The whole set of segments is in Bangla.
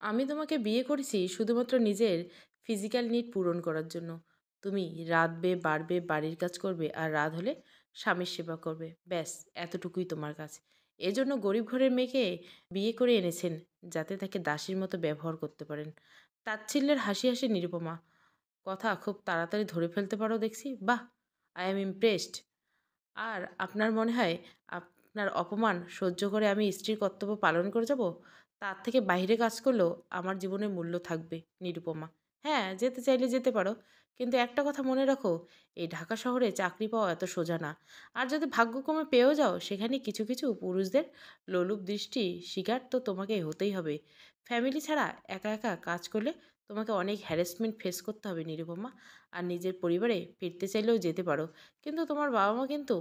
আমি তোমাকে বিয়ে করেছি শুধুমাত্র নিজের ফিজিক্যাল নিড পূরণ করার জন্য। তুমি রাঁধবে, বাড়বে, বাড়ির কাজ করবে আর রাত হলে স্বামীর সেবা করবে। ব্যাস এতটুকুই তোমার কাজ। এজন্য গরিব ঘরের মেয়েকে বিয়ে করে এনেছেন যাতে তাকে দাসীর মতো ব্যবহার করতে পারেন। তাচ্ছিল্যের হাসি হাসি নিরুপমা। কথা খুব তাড়াতাড়ি ধরে ফেলতে পারো দেখছি। বাহ! I am impressed. আর আপনার মনে হয় আপনার অপমান সহ্য করে আমি স্ত্রীর কর্তব্য পালন করে যাব? তার থেকে বাইরে কাজ করলেও আমার জীবনে মূল্য থাকবে নিরুপমা। হ্যাঁ, যেতে চাইলে যেতে পারো। কিন্তু একটা কথা মনে রাখো, এই ঢাকা শহরে চাকরি পাওয়া এত সোজা না। আর যদি ভাগ্যক্রমে পেয়েও যাও, সেখানে কিছু কিছু পুরুষদের লোলুপ দৃষ্টি শিকার তো তোমাকে হতেই হবে। ফ্যামিলি ছাড়া একা একা কাজ করলে তোমাকে অনেক হ্যারাসমেন্ট ফেস করতে হবে নিরুপমা। আর নিজের পরিবারে ফিরতে চাইলেও যেতে পারো। কিন্তু তোমার বাবা-মা কিন্তু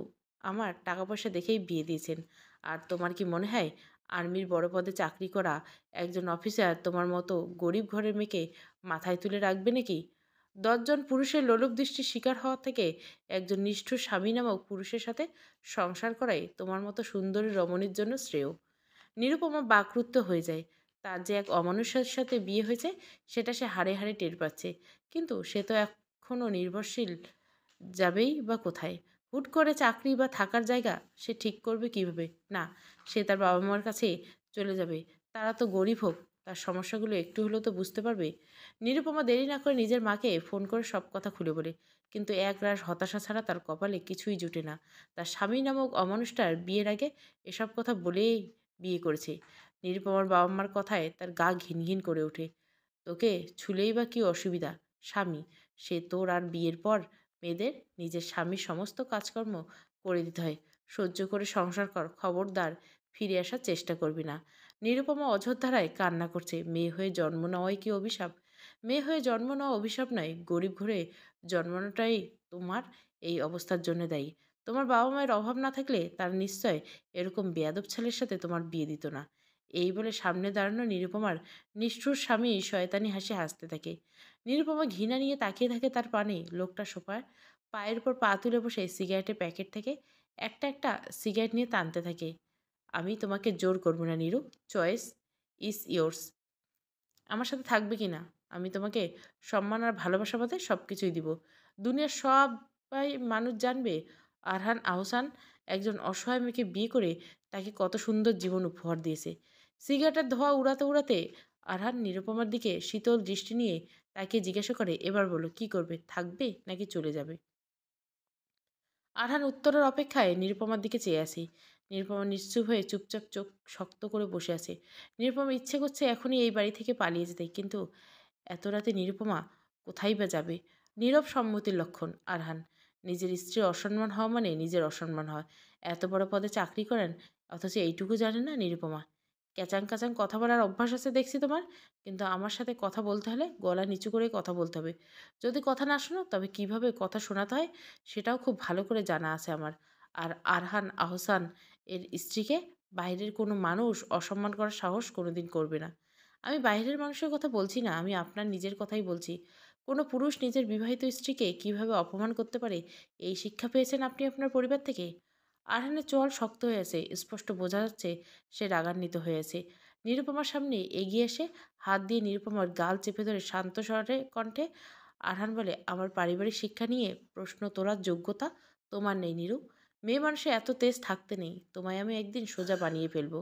আমার টাকা-পয়সা দেখেই বিয়ে দিয়েছেন। আর তোমার কি মনে হয় আর্মির বড় পদে চাকরি করা একজন অফিসার তোমার মতো গরিব ঘরের মেয়েকে মাথায় তুলে রাখবে নাকি? ১০ জন পুরুষের লোলুপ দৃষ্টির শিকার হওয়া থেকে একজন নিষ্ঠুর স্বামী নামক পুরুষের সাথে সংসার করাই তোমার মতো সুন্দরী রমণীর জন্য শ্রেয়। নিরুপমা বাকরুদ্ধ হয়ে যায়। তার যে এক অমানুষের সাথে বিয়ে হয়েছে সেটা সে হাড়ে হাড়ে টের পাচ্ছে। কিন্তু সে তো এখনও নির্ভরশীল। যাবেই বা কোথায়? হুট করে চাকরি বা থাকার জায়গা সে ঠিক করবে কিভাবে? না, সে তার বাবা-মার কাছে চলে যাবে। তারা তো গরিব হোক, তার সমস্যাগুলো একটু হলেও তো বুঝতে পারবে। নিরুপমা দেরি না করে নিজের মাকে ফোন করে সব কথা খুলে বলে। কিন্তু একরাশ হতাশা ছাড়া তার কপালে কিছুই জুটে না। তার স্বামী নামক অমানুষটার বিয়ের আগে এসব কথা বলেই বিয়ে করেছে। নিরুপমার বাবা-মার কথায় তার গা ঘিন ঘিন করে ওঠে। তোকে ছুলেই বা কী অসুবিধা? স্বামী, সে তোর আর বিয়ের পর মেয়েদের নিজের স্বামীর সমস্ত কাজকর্ম করে দিতে হয়। সহ্য করে সংসার কর, খবরদার ফিরে আসার চেষ্টা করবি না। নিরুপমা অঝোরধারায় কান্না করছে। মেয়ে হয়ে জন্ম নেওয়াই কি অভিশাপ? মেয়ে হয়ে জন্ম নেওয়া অভিশাপ নয়, গরিব ঘরে জন্মানোটাই তোমার এই অবস্থার জন্য দায়ী। তোমার বাবা-মায়ের অভাব না থাকলে তারা নিশ্চয় এরকম বেয়াদব ছেলের সাথে তোমার বিয়ে দিত না। এই বলে সামনে দাঁড়ানো নিরুপমার নিষ্ঠুর স্বামী শয়তানি হাসি হাসতে থাকে। নিরুপমা ঘৃণা নিয়ে তাকিয়ে থাকে তার পানে। লোকটা সোফার পায়ের উপর পা তুলে বসে সিগারেটের প্যাকেট থেকে একটা একটা সিগারেট নিয়ে টানতে থাকে। আমি তোমাকে জোর করব না নিরু। Choice is yours. আমার সাথে থাকবে কি না? আমি তোমাকে সম্মান আর ভালোবাসা বাদে সব কিছুই দিব। দুনিয়ার সবাই মানুষ জানবে আরহান আহসান একজন অসহায় মেয়েকে বিয়ে করে তাকে কত সুন্দর জীবন উপহার দিয়েছে। সিগারেটের ধোঁয়া উড়াতে উড়াতে আরহান নিরুপমার দিকে শীতল দৃষ্টি নিয়ে তাকে জিজ্ঞাসা করে, এবার বলো কি করবে? থাকবে নাকি চলে যাবে? আরহান উত্তরের অপেক্ষায় নিরুপমার দিকে চেয়ে আছে। নিরুপমা নিশ্চুপ হয়ে চুপচাপ চোখ শক্ত করে বসে আছে। নিরুপমা ইচ্ছে করছে এখনই এই বাড়ি থেকে পালিয়ে যেতে। কিন্তু এত রাতে নিরুপমা কোথায় বা যাবে? নীরব সম্মতির লক্ষণ আরহান। নিজের স্ত্রীর অসম্মান হওয়া মানে নিজের অসম্মান হয়। এত বড় পদে চাকরি করেন অথচ এইটুকু জানেন না নিরুপমা। ক্যাচাং ক্যাচাং কথা বলার অভ্যাস আছে দেখছি তোমার। কিন্তু আমার সাথে কথা বলতে হলে গলা নিচু করে কথা বলতে হবে। যদি কথা না শোনো তবে কিভাবে কথা শোনাতে হয় সেটাও খুব ভালো করে জানা আছে আমার। আর আরহান আহসান এর স্ত্রীকে বাইরের কোনো মানুষ অসম্মান করার সাহস কোনোদিন করবে না। আমি বাইরের মানুষের কথা বলছি না, আমি আপনার নিজের কথাই বলছি। কোনো পুরুষ নিজের বিবাহিত স্ত্রীকে কিভাবে অপমান করতে পারে এই শিক্ষা পেয়েছেন আপনি আপনার পরিবার থেকে? আরহানের চোয়াল শক্ত হয়ে আছে, স্পষ্ট বোঝা যাচ্ছে সে রাগান্বিত হয়ে আছে। নিরুপমার সামনে এগিয়ে এসে হাত দিয়ে নিরুপমার গাল চেপে ধরে শান্ত স্বরে কণ্ঠে আরহান বলে, আমার পারিবারিক শিক্ষা নিয়ে প্রশ্ন তোলার যোগ্যতা তোমার নেই নিরু। মেয়ে মানুষের এত তেজ থাকতে নেই, তোমায় আমি একদিন সোজা বানিয়ে ফেলবো।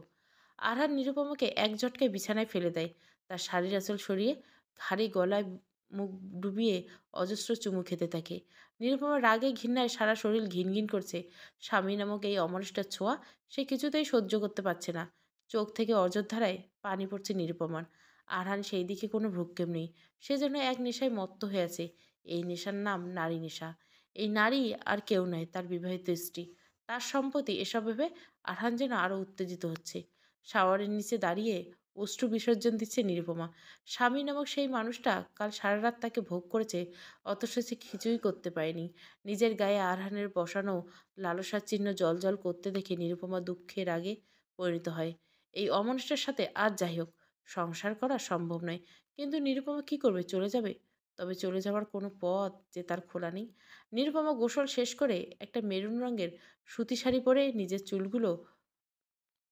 আরহান নিরুপমাকে এক ঝটকায় বিছানায় ফেলে দেয়। তার শাড়ির আঁচল সরিয়ে ঘাড়ি গলায় মুখ ডুবিয়ে অজস্র চুমু খেতে থাকে। নিরুপমার রাগে ঘৃণায় সারা শরীর ঘিনঘিন করছে। স্বামী নামক এই অমানুষটার ছোঁয়া সে কিছুতেই সহ্য করতে পারছে না। চোখ থেকে অযোধ্যারায় পানি পড়ছে নিরুপমার। আরহান সেই দিকে কোনো ভ্রুক্ষেপ নেই। সে যেন এক নেশায় মত্ত হয়ে আছে। এই নেশার নাম নারী নেশা। এই নারী আর কেউ নয়, তার বিবাহিত স্ত্রী। তার সম্পত্তি এসব ভেবে আরহান যেন আরও উত্তেজিত হচ্ছে। শাওয়ারের নিচে দাঁড়িয়ে অশ্রু বিসর্জন দিচ্ছে নিরুপমা। স্বামী নামক সেই মানুষটা কাল সারা রাত তাকে ভোগ করেছে, অথচ সে কিছুই করতে পারেনি। নিজের গায়ে আরহানের বসানো লালসার চিহ্ন জ্বলজ্বল করতে দেখে নিরুপমা দুঃখে রাগে পরিণত হয়। এই অমানুষটার সাথে আর যাই হোক সংসার করা সম্ভব নয়। কিন্তু নিরুপমা কী করবে? চলে যাবে? তবে চলে যাওয়ার কোনো পথ যে তার খোলা নেই। নিরুপমা গোসল শেষ করে একটা মেরুন রঙের সুতি শাড়ি পরে নিজের চুলগুলো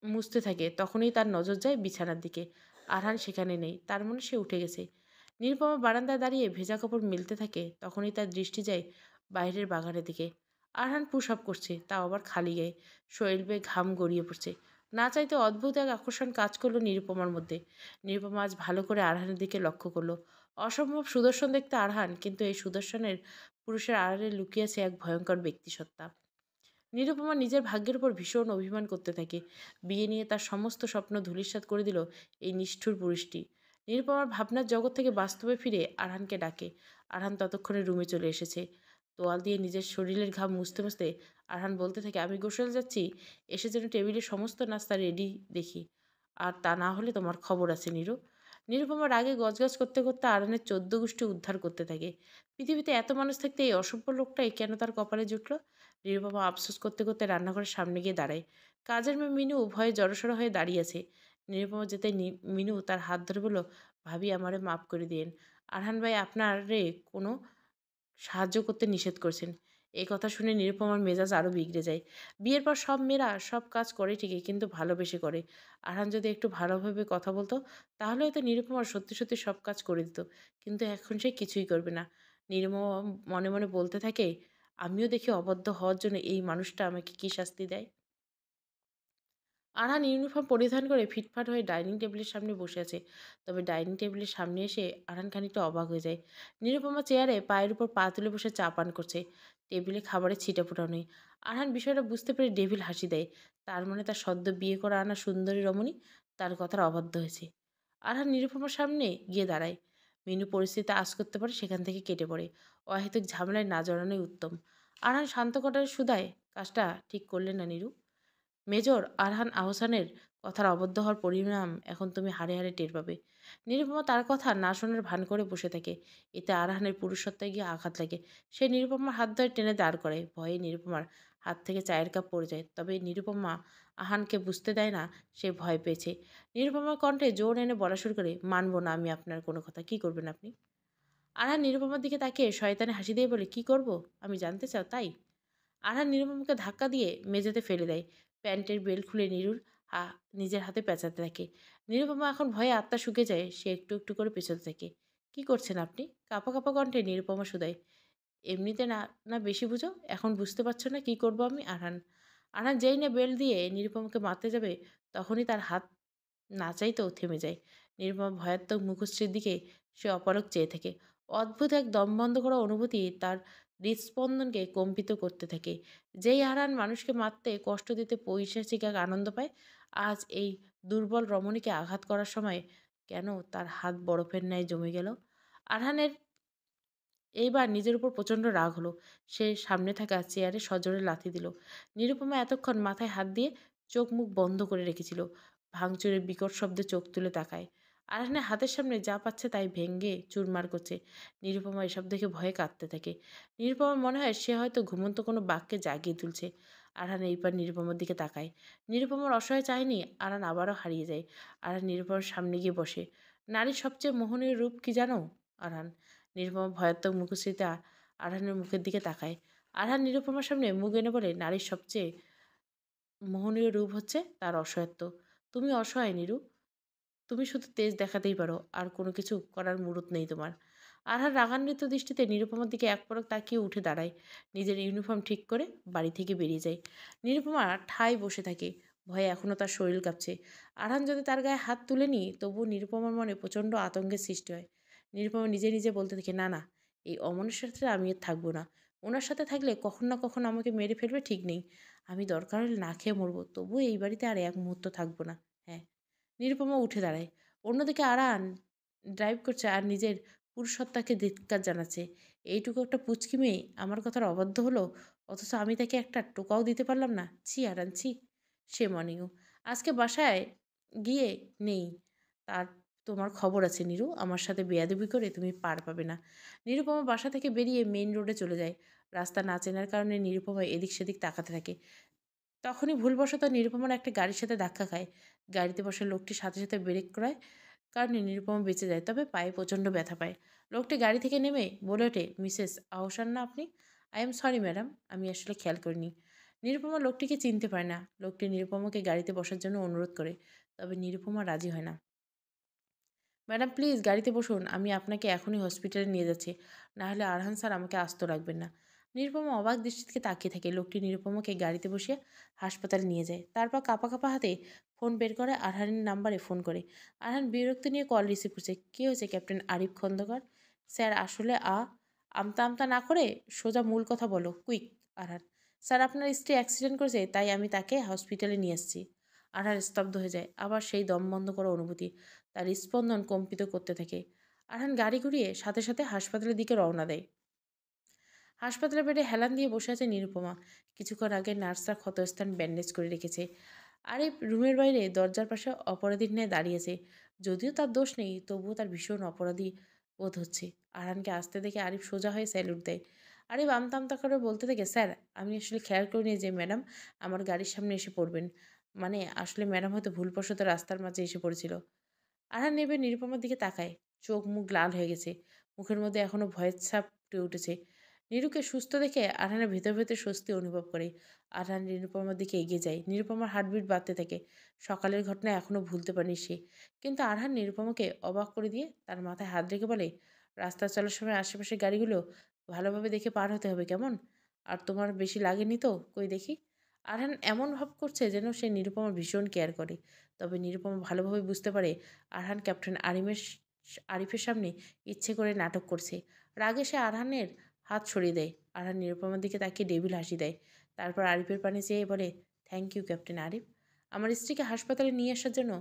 মুছতে থাকে। তখনই তার নজর যায় বিছানার দিকে। আরহান সেখানে নেই, তার মনে সে উঠে গেছে। নিরুপমা বারান্দায় দাঁড়িয়ে ভেজা কাপড় মেলতে থাকে, তখনই তার দৃষ্টি যায় বাইরের বাগানের দিকে। আরহান পুশ আপ করছে, তাও আবার খালি গায়ে। শরীর বেয়ে ঘাম গড়িয়ে পড়ছে। না চাইতে অদ্ভুত এক আকর্ষণ কাজ করলো নিরুপমার মধ্যে। নিরুপমা আজ ভালো করে আরহানের দিকে লক্ষ্য করলো। অসম্ভব সুদর্শন দেখতে আরহান, কিন্তু এই সুদর্শনের পুরুষের আড়ালে লুকিয়ে আছে এক ভয়ঙ্কর ব্যক্তিসত্তা। নিরুপমা নিজের ভাগ্যের উপর ভীষণ অভিমান করতে থাকে। বিয়ে নিয়ে তার সমস্ত স্বপ্ন ধূলিসাৎ করে দিল এই নিষ্ঠুর পুরুষটি। নিরুপমার ভাবনার জগৎ থেকে বাস্তবে ফিরে আরহানকে ডাকে। আরহান ততক্ষণে রুমে চলে এসেছে। তোয়াল দিয়ে নিজের শরীরের ঘাম মুছতে মুছতে আরহান বলতে থাকে, আমি গোসল যাচ্ছি, এসে যেন টেবিলে সমস্ত নাস্তা রেডি দেখি। আর তা না হলে তোমার খবর আছে নিরু। নিরুপমা রাগে গজগজ করতে করতে আরহানের 14 গোষ্ঠী উদ্ধার করতে থাকে। পৃথিবীতে এত মানুষ থাকতে এই অসভ্য লোকটাই কেন তার কপালে জুটল? নিরুপমা আফসোস করতে করতে রান্নাঘরের সামনে গিয়ে দাঁড়ায়। কাজের মেয়ে মিনু ভয়ে জড়সড় হয়ে দাঁড়িয়ে আছে। নিরুপমা যেতে মিনু তার হাত ধরে বলল, ভাবি আমারে মাফ করে দিয়েন। আরহান ভাই আপনারে কোনো সাহায্য করতে নিষেধ করছেন। এই কথা শুনে নিরুপমার মেজাজ আরও বিগড়ে যায়। বিয়ের পর সব মেয়েরা সব কাজ করে ঠিকই, কিন্তু ভালোবেসে করে। আরহান যদি একটু ভালোভাবে কথা বলতো, তাহলে হয়তো নিরুপমার সত্যি সত্যি সব কাজ করে দিত। কিন্তু এখন সে কিছুই করবে না। নিরুপমা মনে মনে বলতে থাকে, আমিও দেখি অবাধ্য হওয়ার জন্য এই মানুষটা আমাকে কী শাস্তি দেয়। আরহান ইউনিফর্ম পরিধান করে ফিটফাট হয়ে ডাইনিং টেবিলের সামনে বসে আছে। তবে ডাইনিং টেবিলের সামনে এসে আরহান খানিকটা অবাক হয়ে যায়। নিরুপমা চেয়ারে পায়ের উপর পা তুলে বসে চা পান করছে। টেবিলে খাবারের ছিটাফোঁটা নেই। আরহান বিষয়টা বুঝতে পেরে ডেভিল হাসি দেয়। তার মনে তার সদ্য বিয়ে করা আনা সুন্দরী রমণী তার কথার অবাধ্য হয়েছে। আরহান নিরুপমার সামনে গিয়ে দাঁড়ায়। মিনু পরিস্থিতি আঁচ করতে পারে, সেখান থেকে কেটে পড়ে। অহেতুক ঝামেলায় না জড়ানোই উত্তম। আরহান শান্ত কটার সুদায়, কাজটা ঠিক করলেন না নিরু। মেজর আরহান আহসানের কথার অবদ্ধ হওয়ার পরিণাম এখন তুমি হাড়ে হাড়ে টের পাবে। নিরুপমা তার কথা না শোনার ভান করে বসে থাকে। এতে আরহানের পুরুষত্বে গিয়ে আঘাত লাগে। সে নিরুপমার হাত ধরে টেনে দাঁড় করে। ভয়ে নিরুপমার হাত থেকে চায়ের কাপ পড়ে যায়। তবে নিরুপমা আহানকে বুঝতে দেয় না সে ভয় পেয়েছে। নিরুপমার কণ্ঠে জোর এনে বলা শুরু করে, মানব না আমি আপনার কোনো কথা, কি করবেন আপনি? আরহান নিরুপমার দিকে তাকিয়ে শয়তানে হাসি দিয়ে বলে, কি করব আমি জানতে চাও তাই? আরহান নিরুপমাকে ধাক্কা দিয়ে মেঝেতে ফেলে দেয়। প্যান্টের বেল্ট খুলে নিরুর হা নিজের হাতে পেঁচাতে থাকে। নিরুপমা এখন ভয়ে আত্মা শুকে যায়। সে একটু একটু করে পেছোতে থাকে। কি করছেন আপনি? কাঁপা কাঁপা কণ্ঠে নিরুপমা শুধায়। এমনিতে না না বেশি বুঝো, এখন বুঝতে পারছো না কি করব আমি? আরহান আরহান যেই না বেল্ট দিয়ে নিরুপমাকে মারতে যাবে, তখনই তার হাত না চাইতেও থেমে যায়। নিরুপমা ভয়াত্মক মুখশ্রীর দিকে সে অপলক চেয়ে থাকে। অদ্ভুত এক দম বন্ধ করা অনুভূতি তার হৃদস্পন্দনকে কম্পিত করতে থাকে। যেই হারান মানুষকে মারতে কষ্ট দিতে পৈশাচিক এক আনন্দ পায়, আজ এই দুর্বল রমণীকে আঘাত করার সময় কেন তার হাত বরফের ন্যায় জমে গেল? আরহানের এইবার নিজের উপর প্রচণ্ড রাগ হলো। সে সামনে থাকা চেয়ারে সজোরে লাথি দিল। নিরুপমা এতক্ষণ মাথায় হাত দিয়ে চোখ মুখ বন্ধ করে রেখেছিল। ভাঙচুরের বিকট শব্দে চোখ তুলে তাকায়। আরহানের হাতের সামনে যা পাচ্ছে তাই ভেঙে চুরমার করছে। নিরুপমা এসব দেখে ভয়ে কাঁদতে থাকে। নিরুপমার মনে হয় সে হয়তো ঘুমন্ত কোনো বাঘকে জাগিয়ে তুলছে। আরহান এইবার নিরুপমার দিকে তাকায়। নিরুপমার অসহায় চাহনি আরহান আবারও হারিয়ে যায়। আরহান নিরুপমার সামনে গিয়ে বসে। নারীর সবচেয়ে মোহনীয় রূপ কি জানো আরহান? নিরুপমা ভয়াত্মক মুখশ্রীতে আরহানের মুখের দিকে তাকায়। আরহান নিরুপমার সামনে মুখ এনে বলে, নারীর সবচেয়ে মোহনীয় রূপ হচ্ছে তার অসহায়ত্ব। তুমি অসহায় নিরু। তুমি শুধু তেজ দেখাতেই পারো, আর কোনো কিছু করার মুরুদ নেই তোমার। আরহান রাগান্বিত দৃষ্টিতে নিরুপমার দিকে এক পলক তাকিয়ে উঠে দাঁড়ায়। নিজের ইউনিফর্ম ঠিক করে বাড়ি থেকে বেরিয়ে যায়। নিরুপমা ঠায় বসে থাকে। ভয়ে এখনও তার শরীর কাঁপছে। আরহান যদি তার গায়ে হাত তুলেনি, তবুও নিরুপমার মনে প্রচণ্ড আতঙ্কের সৃষ্টি হয়। নিরুপমা নিজে নিজে বলতে থাকে, না না, এই অমানুষের সাথে আমি আর থাকবো না। ওনার সাথে থাকলে কখন না কখন আমাকে মেরে ফেলবে ঠিক নেই। আমি দরকার হলে না খেয়ে মরবো, তবুও এই বাড়িতে আর এক মুহূর্ত থাকবো না। হ্যাঁ। নিরুপমা উঠে দাঁড়ায়। অন্যদিকে আরান ড্রাইভ করছে আর নিজের পুরুষত্বকে ধিক্কার জানাচ্ছে। এইটুকু একটা পুচকি মেয়ে আমার কথার অবাধ্য হলো, অথচ আমি তাকে একটা টোকাও দিতে পারলাম না। ছি আরান, ছি। সে মর্নিংও আজকে বাসায় গিয়ে নেই, তার তোমার খবর আছে নিরু। আমার সাথে বেয়াদবি করে তুমি পার পাবে না। নিরুপমা বাসা থেকে বেরিয়ে মেইন রোডে চলে যায়। রাস্তা না চেনার কারণে নিরুপমা এদিক সেদিক তাকাতে থাকে। তখনই ভুলবশত নিরুপমার একটা গাড়ির সাথে ধাক্কা খায়। গাড়িতে বসা লোকটি সাথে সাথে ব্রেক করায়, কারণে নিরুপমা বেঁচে যায়, তবে পায়ে প্রচণ্ড ব্যথা পায়। লোকটি গাড়ি থেকে নেমে বলে ওঠে, মিসেস আহসান না আপনি? আই এম সরি ম্যাডাম, আমি আসলে খেয়াল করিনি। নিরুপমা লোকটিকে চিনতে পারে না। লোকটি নিরুপমাকে গাড়িতে বসার জন্য অনুরোধ করে, তবে নিরুপমা রাজি হয় না। ম্যাডাম প্লিজ গাড়িতে বসুন, আমি আপনাকে এখনই হসপিটালে নিয়ে যাচ্ছি, না হলে আরহান স্যার আমাকে আস্ত রাখবেন না। নিরুপমা অবাক দৃষ্টিতে তাকিয়ে থাকে। লোকটি নিরুপমাকে গাড়িতে বসিয়ে হাসপাতালে নিয়ে যায়। তারপর কাঁপা কাঁপা হাতে ফোন বের করে আরহানের নাম্বারে ফোন করে। আরহান বিরক্তি নিয়ে কল রিসিভ করছে। কী হয়েছে ক্যাপ্টেন আরিফ খন্দকার? স্যার আসলে আমতা আমতা না করে সোজা মূল কথা বলো, কুইক। আরহান: স্যার আপনার স্ত্রী অ্যাক্সিডেন্ট করেছে, তাই আমি তাকে হসপিটালে নিয়ে এসেছি। আরহান স্তব্ধ হয়ে যায়। আবার সেই দম বন্ধ করা অনুভূতি, তার স্পন্দন কম্পিত করতে থাকে। আরহান গাড়ি ঘুরিয়ে সাথে সাথে হাসপাতালের দিকে রওনা দেয়। হাসপাতালের বেডে হেলান দিয়ে বসে আছে নিরুপমা। কিছুক্ষণ আগে নার্সরা ক্ষতস্থান ব্যান্ডেজ করে রেখেছে। আরিফ রুমের বাইরে দরজার পাশে অপরাধীর ন্যায় দাঁড়িয়েছে। যদিও তার দোষ নেই, তবুও তার ভীষণ অপরাধী বোধ হচ্ছে। আরহানকে আসতে দেখে আরিফ সোজা হয়ে স্যালুট দেয়। আরিফ আমতা আমতা করে বলতে থাকে, স্যার আমি আসলে খেয়াল করিনি যে ম্যাডাম আমার গাড়ির সামনে এসে পড়বেন। মানে আসলে ম্যাডাম হয়তো ভুলবশত রাস্তার মাঝে এসে পড়েছিল। আরহান নেবে নিরুপমার দিকে তাকায়। চোখ মুখ লাল হয়ে গেছে। মুখের মধ্যে এখনো ভয়ের ছাপ ফুটে উঠেছে। নীরুকে সুস্থ দেখে আরহানের ভেতর ভেতর স্বস্তি অনুভব করে। আরহান নিরুপমার দিকে এগিয়ে যায়। নিরুপমার হার্টবিট বাড়তে থাকে। সকালের ঘটনা এখনো ভুলতে পারেনি সে। কিন্তু আরহান নিরুপমাকে অবাক করে দিয়ে তার মাথায় হাত রেখে বলে, রাস্তা চলার সময় আশেপাশের গাড়িগুলো ভালোভাবে দেখে পার হতে হবে কেমন? আর তোমার বেশি লাগেনি তো? কই দেখি। আরহান এমন ভাব করছে যেন সে নিরুপমার ভীষণ কেয়ার করে। তবে নিরুপমা ভালোভাবে বুঝতে পারে আরহান ক্যাপ্টেন আরিফের সামনে ইচ্ছে করে নাটক করছে। রাগে সে আরহানের হাত সরিয়ে দেয়। আরহান নিরুপমার দিকে তাকিয়ে ডেভিল হাসি দেয়। তারপর আরিফের পানে চেয়ে বলে, থ্যাংক ইউ ক্যাপ্টেন আরিফ। আমার স্ত্রীকে হাসপাতালে নিয়ে আসার জন্য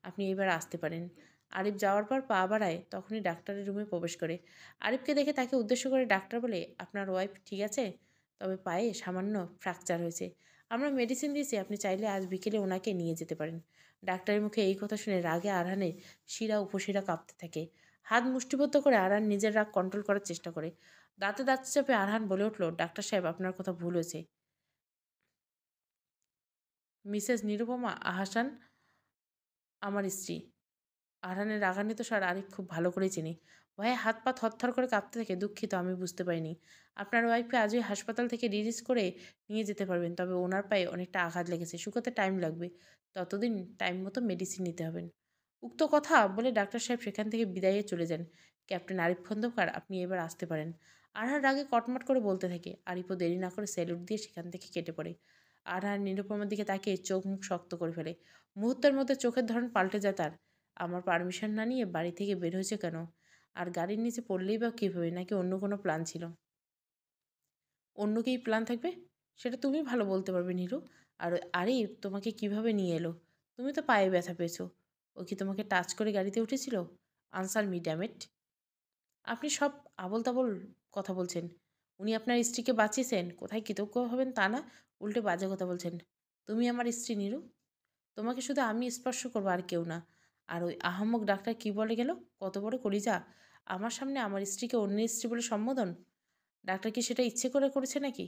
আপনি এবার আসতে পারেন। আরিফ যাওয়ার পর পা বাড়ায়, তখনই ডাক্তারের রুমে প্রবেশ করে। আরিফকে দেখে তাকে উদ্দেশ্য করে ডাক্তার বলে, আপনার ওয়াইফ ঠিক আছে? তবে পায়ে সামান্য ফ্র্যাকচার হয়েছে। আমরা মেডিসিন দিয়েছি, আপনি চাইলে আজ বিকেলে ওনাকে নিয়ে যেতে পারেন। ডাক্তারের মুখে এই কথা শুনে রাগে আরহানের শিরা উপশিরা কাঁপতে থাকে। হাত মুষ্টিবদ্ধ করে আরহান নিজের রাগ কন্ট্রোল করার চেষ্টা করে। দাঁতে দাঁত চেপে আরহান বলে উঠল, ডাক্তার সাহেব আপনার কথা ভুল হয়েছে। মিসেস নিরুপমা আহাসান আমার স্ত্রী। আরহানের রাগান্বিত স্বর আরিফ খুব ভালো করেই চেনে। ভয়ে হাত পা থরথর করে কাঁপতে থাকে। দুঃখিত, আমি বুঝতে পারিনি। আপনার ওয়াইফকে আজই হাসপাতাল থেকে রিলিজ করে নিয়ে যেতে পারবেন, তবে ওনার পায়ে অনেকটা আঘাত লেগেছে, শুকোতে টাইম লাগবে। ততদিন টাইম মতো মেডিসিন নিতে হবেন। উক্ত কথা বলে ডাক্তার সাহেব সেখান থেকে বিদায়ে চলে যান। ক্যাপ্টেন আরিফ খন্দকার, আপনি এবার আসতে পারেন। আরহান রাগে কটমট করে বলতে থাকে। আরিফও দেরি না করে স্যালুট দিয়ে সেখান থেকে কেটে পড়ে। আরহান নিরুপমার দিকে তাকিয়ে চোখ মুখ শক্ত করে ফেলে। মুহূর্তের মধ্যে চোখের ধরন পাল্টে যায় তার। আমার পারমিশন না নিয়ে বাড়ি থেকে বের হয়েছে কেন? আর গাড়ির নিচে পড়লেই বা কীভাবে? নাকি অন্য কোনো প্ল্যান ছিল? অন্য কী প্ল্যান থাকবে? সেটা তুমি ভালো বলতে পারবে নীরু। আর আরিফ তোমাকে কিভাবে নিয়ে এলো? তুমি তো পায়ে ব্যথা পেয়েছো। ও কি তোমাকে টাচ করে গাড়িতে উঠেছিল? Answer me damn it. আপনি সব আবোল-তাবোল কথা বলছেন। উনি আপনার স্ত্রীকে বাঁচিয়েছেন, কোথায় কৃতজ্ঞ হবেন তা না, উল্টে বাজে কথা বলছেন। তুমি আমার স্ত্রী নীরু। তোমাকে শুধু আমি স্পর্শ করবো, আর কেউ না। আর ওই আহাম্মক ডাক্তার কি বলে গেল? কত বড় কলিজা! আমার সামনে আমার স্ত্রীকে অন্যের স্ত্রী বলে সম্বোধন! ডাক্তার কি সেটা ইচ্ছে করে করেছে নাকি?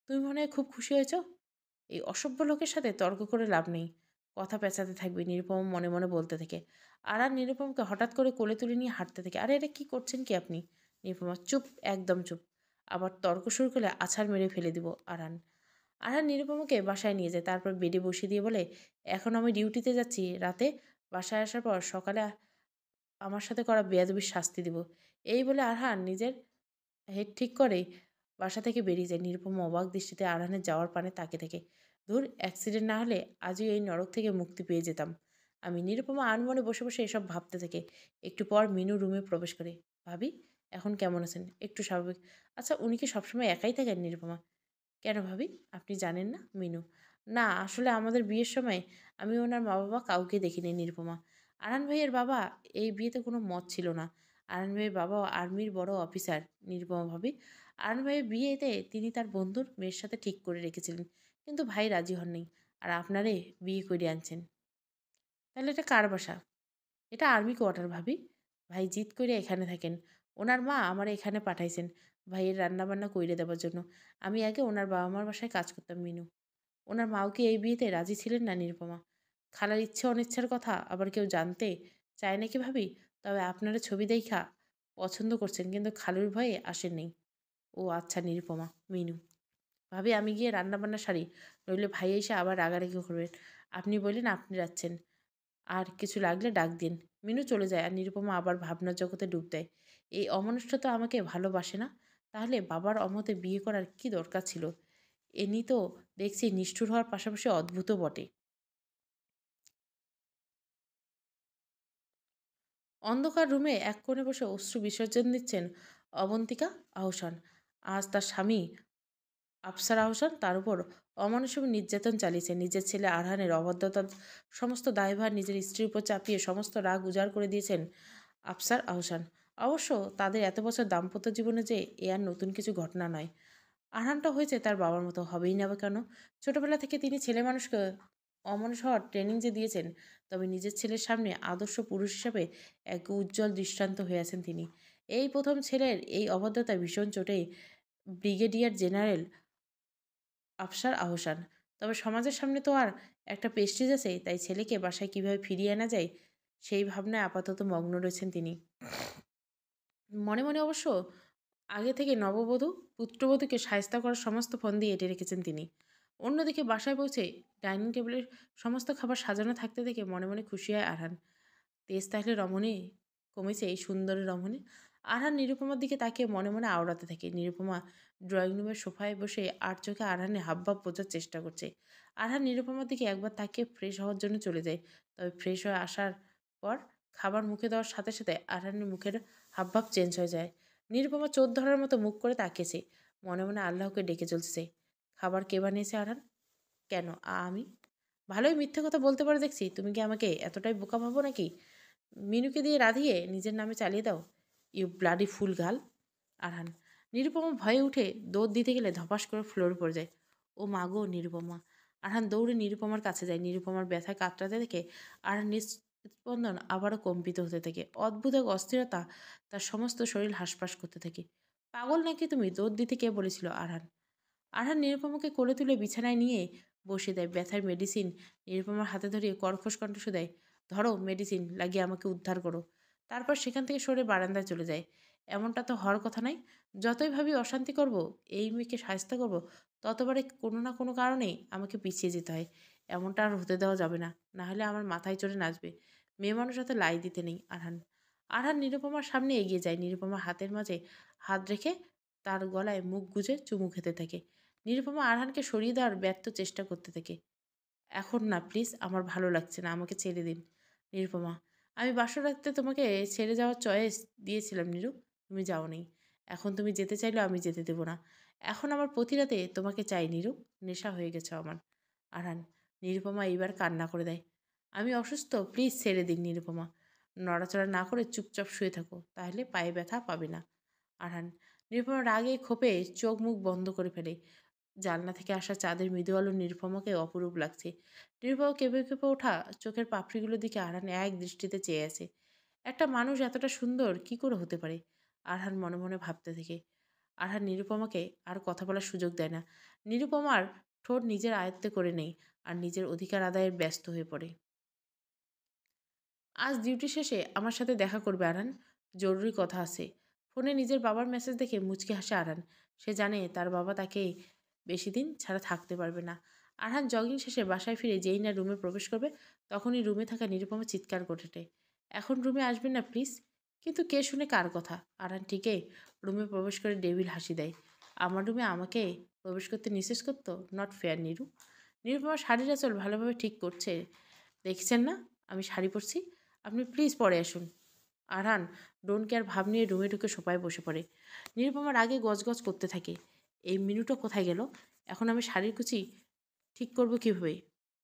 তুমি মনে হয় খুব খুশি হয়েছ? এই অসভ্য লোকের সাথে তর্ক করে লাভ নেই। কথা পেঁচাতে থাকবে, নিরুপমা মনে মনে বলতে থাকে। আর নিরুপমাকে হঠাৎ করে কোলে তুলে নিয়ে হাঁটতে থাকে। আরে এটা কী করছেন কি আপনি? নিরুপমা চুপ, একদম চুপ। আবার তর্ক শুরু করলে আছাড় মেরে ফেলে দিব। আরহান আরহান নিরুপমাকে বাসায় নিয়ে যায়। তারপর বেডে বসিয়ে দিয়ে বলে, এখন আমি ডিউটিতে যাচ্ছি। রাতে বাসায় আসার পর সকালে আমার সাথে করা বেয়াদবির শাস্তি দিব। এই বলে আরহান নিজের হেড ঠিক করে বাসা থেকে বেরিয়ে যায়। নিরুপমা অবাক দৃষ্টিতে আরহানের যাওয়ার পানে তাকিয়ে থাকে। ধুর, অ্যাক্সিডেন্ট না হলে আজই এই নরক থেকে মুক্তি পেয়ে যেতাম আমি। নিরুপমা আনমনে বসে বসে এসব ভাবতে থাকে। একটু পর মিনু রুমে প্রবেশ করে। ভাবি, এখন কেমন আছেন? একটু স্বাভাবিক। আচ্ছা, উনি কি সবসময় একাই থাকেন? নিরুপমা: কেন ভাবি, আপনি জানেন না? মিনু: না, আসলে আমাদের বিয়ের সময় আমি ওনার মা-বাবা কাউকে দেখিনি। নিরুপমা: আরহান ভাইয়ের বাবা এই বিয়েতে কোনো মত ছিল না। আরহান ভাইয়ের বাবা আর্মির বড় অফিসার। নিরুপমা ভাবি: আরহান ভাইয়ের বিয়েতে তিনি তার বন্ধুর মেয়ের সাথে ঠিক করে রেখেছিলেন, কিন্তু ভাই রাজি হননি। আর আপনারে বিয়ে করে আনছেন। তাহলে এটা কার বাসা? এটা আর্মি কোয়ার্টার ভাবি। ভাই জিদ করে এখানে থাকেন। ওনার মা আমার এখানে পাঠাইছেন ভাইয়ের রান্নাবান্না কইরে দেবার জন্য। আমি আগে ওনার বাবা মার বাসায় কাজ করতাম। মিনু: ওনার মাও কি এই বিয়েতে রাজি ছিলেন না? নিরুপমা: খালার ইচ্ছে অনিচ্ছার কথা আবার কেউ জানতে চায় নাকি ভাবি? তবে আপনারা ছবি দেইখা পছন্দ করছেন, কিন্তু খালুর ভয়ে আসেননি। ও আচ্ছা। নিরুপমা: মিনু: ভাবি আমি গিয়ে রান্নাবান্না সারি, নইলে ভাই এসে আবার রাগারাগি করবেন। আপনি বললেন আপনি যাচ্ছেন। আর কিছু লাগলে ডাক দিন। মিনু চলে যায় আর নিরুপমা আবার ভাবনার জগতে ডুব দেয়। এই অমানুষটা তো আমাকে ভালোবাসে না। তাহলে বাবার অমতে বিয়ে করার কি দরকার ছিল? এনি তো দেখছি নিষ্ঠুর হওয়ার পাশাপাশি অদ্ভুতও বটে। অন্ধকার রুমে এক কোণে বসে অশ্রু বিসর্জন দিচ্ছেন অবন্তিকা আহসান। আজ তার স্বামী আফসার আহসান তার উপর অমানুষভাবে নির্যাতন চালিয়েছে। নিজের ছেলে আরহানের অবাধ্যতার সমস্ত দায়ভার নিজের স্ত্রীর উপর চাপিয়ে সমস্ত রাগ উজাড় করে দিয়েছেন আফসার আহসান। অবশ্য তাদের এত বছর দাম্পত্য জীবনে যে এ আর নতুন কিছু ঘটনা নয়। আরহানটা হয়েছে তার বাবার মতো, হবেই না বা কেন? ছোটবেলা থেকে তিনি ছেলে মানুষকে অমানুষ হওয়ার ট্রেনিং যে দিয়েছেন, তবে নিজের ছেলের সামনে আদর্শ পুরুষ হিসাবে এক উজ্জ্বল দৃষ্টান্ত হয়ে আছেন তিনি। এই প্রথম ছেলের এই অবাধ্যতা ভীষণ চোটে ব্রিগেডিয়ার জেনারেল আফসার আহসান। তবে সমাজের সামনে তো আর একটা প্রেস্টিজ আছে, তাই ছেলেকে বাসায় কিভাবে ফিরিয়ে আনা যায় সেই ভাবনায় আপাতত মগ্ন রয়েছেন তিনি। মনে মনে অবশ্য আগে থেকে নববধূ পুত্রবধূকে শায়েস্তা করার সমস্ত ফন্দি এঁটে রেখেছেন তিনি। অন্যদিকে বাসায় পৌঁছে ডাইনিং টেবিলের সমস্ত খাবার সাজানো থাকতে দেখে মনে মনে খুশি হয় আরহান। তেজ তাহলে রমণী কমেছে এই সুন্দরী রমণী। আরহান নিরুপমার দিকে তাকিয়ে মনে মনে আওড়াতে থাকে। নিরুপমা ড্রয়িং রুমের সোফায় বসে আর চোখে আরহানের হাবভাব বোঝার চেষ্টা করছে। আরহান নিরুপমার দিকে একবার তাকিয়ে ফ্রেশ হওয়ার জন্য চলে যায়। তবে ফ্রেশ হয়ে আসার পর খাবার মুখে দেওয়ার সাথে সাথে আরহানের মুখের হাবভাব চেঞ্জ হয়ে যায়। নিরুপমা চোখ ধরার মতো মুখ করে তাকিয়েছে। মনে মনে আল্লাহকে ডেকে চলছে। খাবার কে বানিয়েছে আরহান? কেন আমি? ভালোই মিথ্যে কথা বলতে পারো দেখছি। তুমি কি আমাকে এতটাই বোকা ভাবো নাকি? মিনুকে দিয়ে রাধিয়ে নিজের নামে চালিয়ে দাও। ইউ ব্লাডি ফুল গাল। আরহান। নিরুপমা ভয়ে উঠে দৌড় দিতে গেলে ধপাস করে ফ্লোরে পড়ে যায়। ও মা গো নিরুপমা! আরহান দৌড়ে নিরুপমার কাছে যায়। নিরুপমার ব্যথায় কাতরাতে দেখে আরহান স্পন্দন আবারও কম্পিত হতে থাকে। অদ্ভুত এক অস্থিরতা তার সমস্ত শরীর হাঁসফাঁস করতে থাকে। পাগল নাকি তুমি? দৌড় দিতে কে বলেছিল? আরহান। আরহান নিরুপমাকে কোলে তুলে বিছানায় নিয়ে বসে দেয়। ব্যথার মেডিসিন নিরুপমার হাতে ধরিয়ে কর্কশ কণ্ঠ দেয়, ধরো মেডিসিন লাগিয়ে আমাকে উদ্ধার করো। তারপর সেখান থেকে সরে বারান্দায় চলে যায়। এমনটা তো হওয়ার কথা নয়। যতই ভাবি অশান্তি করব, এই মেয়েকে সাহায্য করব, ততবারে কোনো না কোনো কারণেই আমাকে পিছিয়ে যেতে হয়। এমনটা আর হতে দেওয়া যাবে না, না হলে আমার মাথায় চড়ে নাচবে। মেয়ে মানুষ হাতে লাই দিতে নেই। আরহান। আরহান নিরুপমার সামনে এগিয়ে যায়। নিরুপমার হাতের মাঝে হাত রেখে তার গলায় মুখ গুজে চুমু খেতে থাকে। নিরুপমা আরহানকে সরিয়ে দেওয়ার ব্যর্থ চেষ্টা করতে থাকে। এখন না প্লিজ, আমার ভালো লাগছে না, আমাকে ছেড়ে দিন। নিরুপমা। আমি বাসর রাখতে তোমাকে ছেড়ে যাওয়ার চয়েস দিয়েছিলাম নিরু, তুমি যাওনি। এখন তুমি যেতে চাইলেও আমি যেতে দেবো না। এখন আমার প্রতি রাতে তোমাকে চাই নিরু, নেশা হয়ে গেছে আমার। আরহান। নিরুপমা এইবার কান্না করে দেয়। আমি অসুস্থ, প্লিজ ছেড়ে দিন নিরুপমা। নড়াচড়া না করে চুপচাপ শুয়ে থাকো, তাহলে পায়ে ব্যথা পাবে না। আরহান। নিরুপমা রাগে ক্ষোভে চোখ মুখ বন্ধ করে ফেলে। জানলা থেকে আসা চাঁদের মৃদু আলো নিরুপমাকে অপরূপ লাগছে। নিরুপমা কেঁপে কেঁপে ওঠা চোখের পাপড়িগুলোর দিকে আরহান এক দৃষ্টিতে চেয়ে আছে। একটা মানুষ এতটা সুন্দর কি করে হতে পারে? আরহান মনে মনে ভাবতে থাকে। আরহান নিরুপমাকে আর কথা বলার সুযোগ দেয় না। নিরুপমার ঠোঁট নিজের আয়ত্তে করে নেই আর নিজের অধিকার আদায়ে ব্যস্ত হয়ে পড়ে। আজ ডিউটি শেষে আমার সাথে দেখা করবে আরহান। জরুরি কথা আছে। ফোনে নিজের বাবার মেসেজ দেখে মুচকি হাসে আরহান। সে জানে তার বাবা তাকে বেশি দিন ছাড়া থাকতে পারবে না। আরহান জগিং শেষে বাসায় ফিরে যেই না রুমে প্রবেশ করবে, তখনই রুমে থাকা নিরুপমা চিৎকার করে ওঠে, এখন রুমে আসবেন না প্লিজ। কিন্তু কে শুনে কার কথা? আরহান ঠিকই রুমে প্রবেশ করে ডেভিল হাসি দেয়। আমার রুমে আমাকে প্রবেশ করতে নিষেধ করতো? নট ফেয়ার নিরু। নিরুপমা শাড়ির আঁচল ভালোভাবে ঠিক করছে। দেখছেন না আমি শাড়ি পরছি? আপনি প্লিজ পরে আসুন। আরহান ডোন্ট কেয়ার ভাব নিয়ে রুমে ঢুকে সোফায় বসে পড়ে। নিরুপমার আগে গজগজ করতে থাকে, এই মিনুটা কোথায় গেল? এখন আমি শাড়ির কুচি ঠিক করব কীভাবে?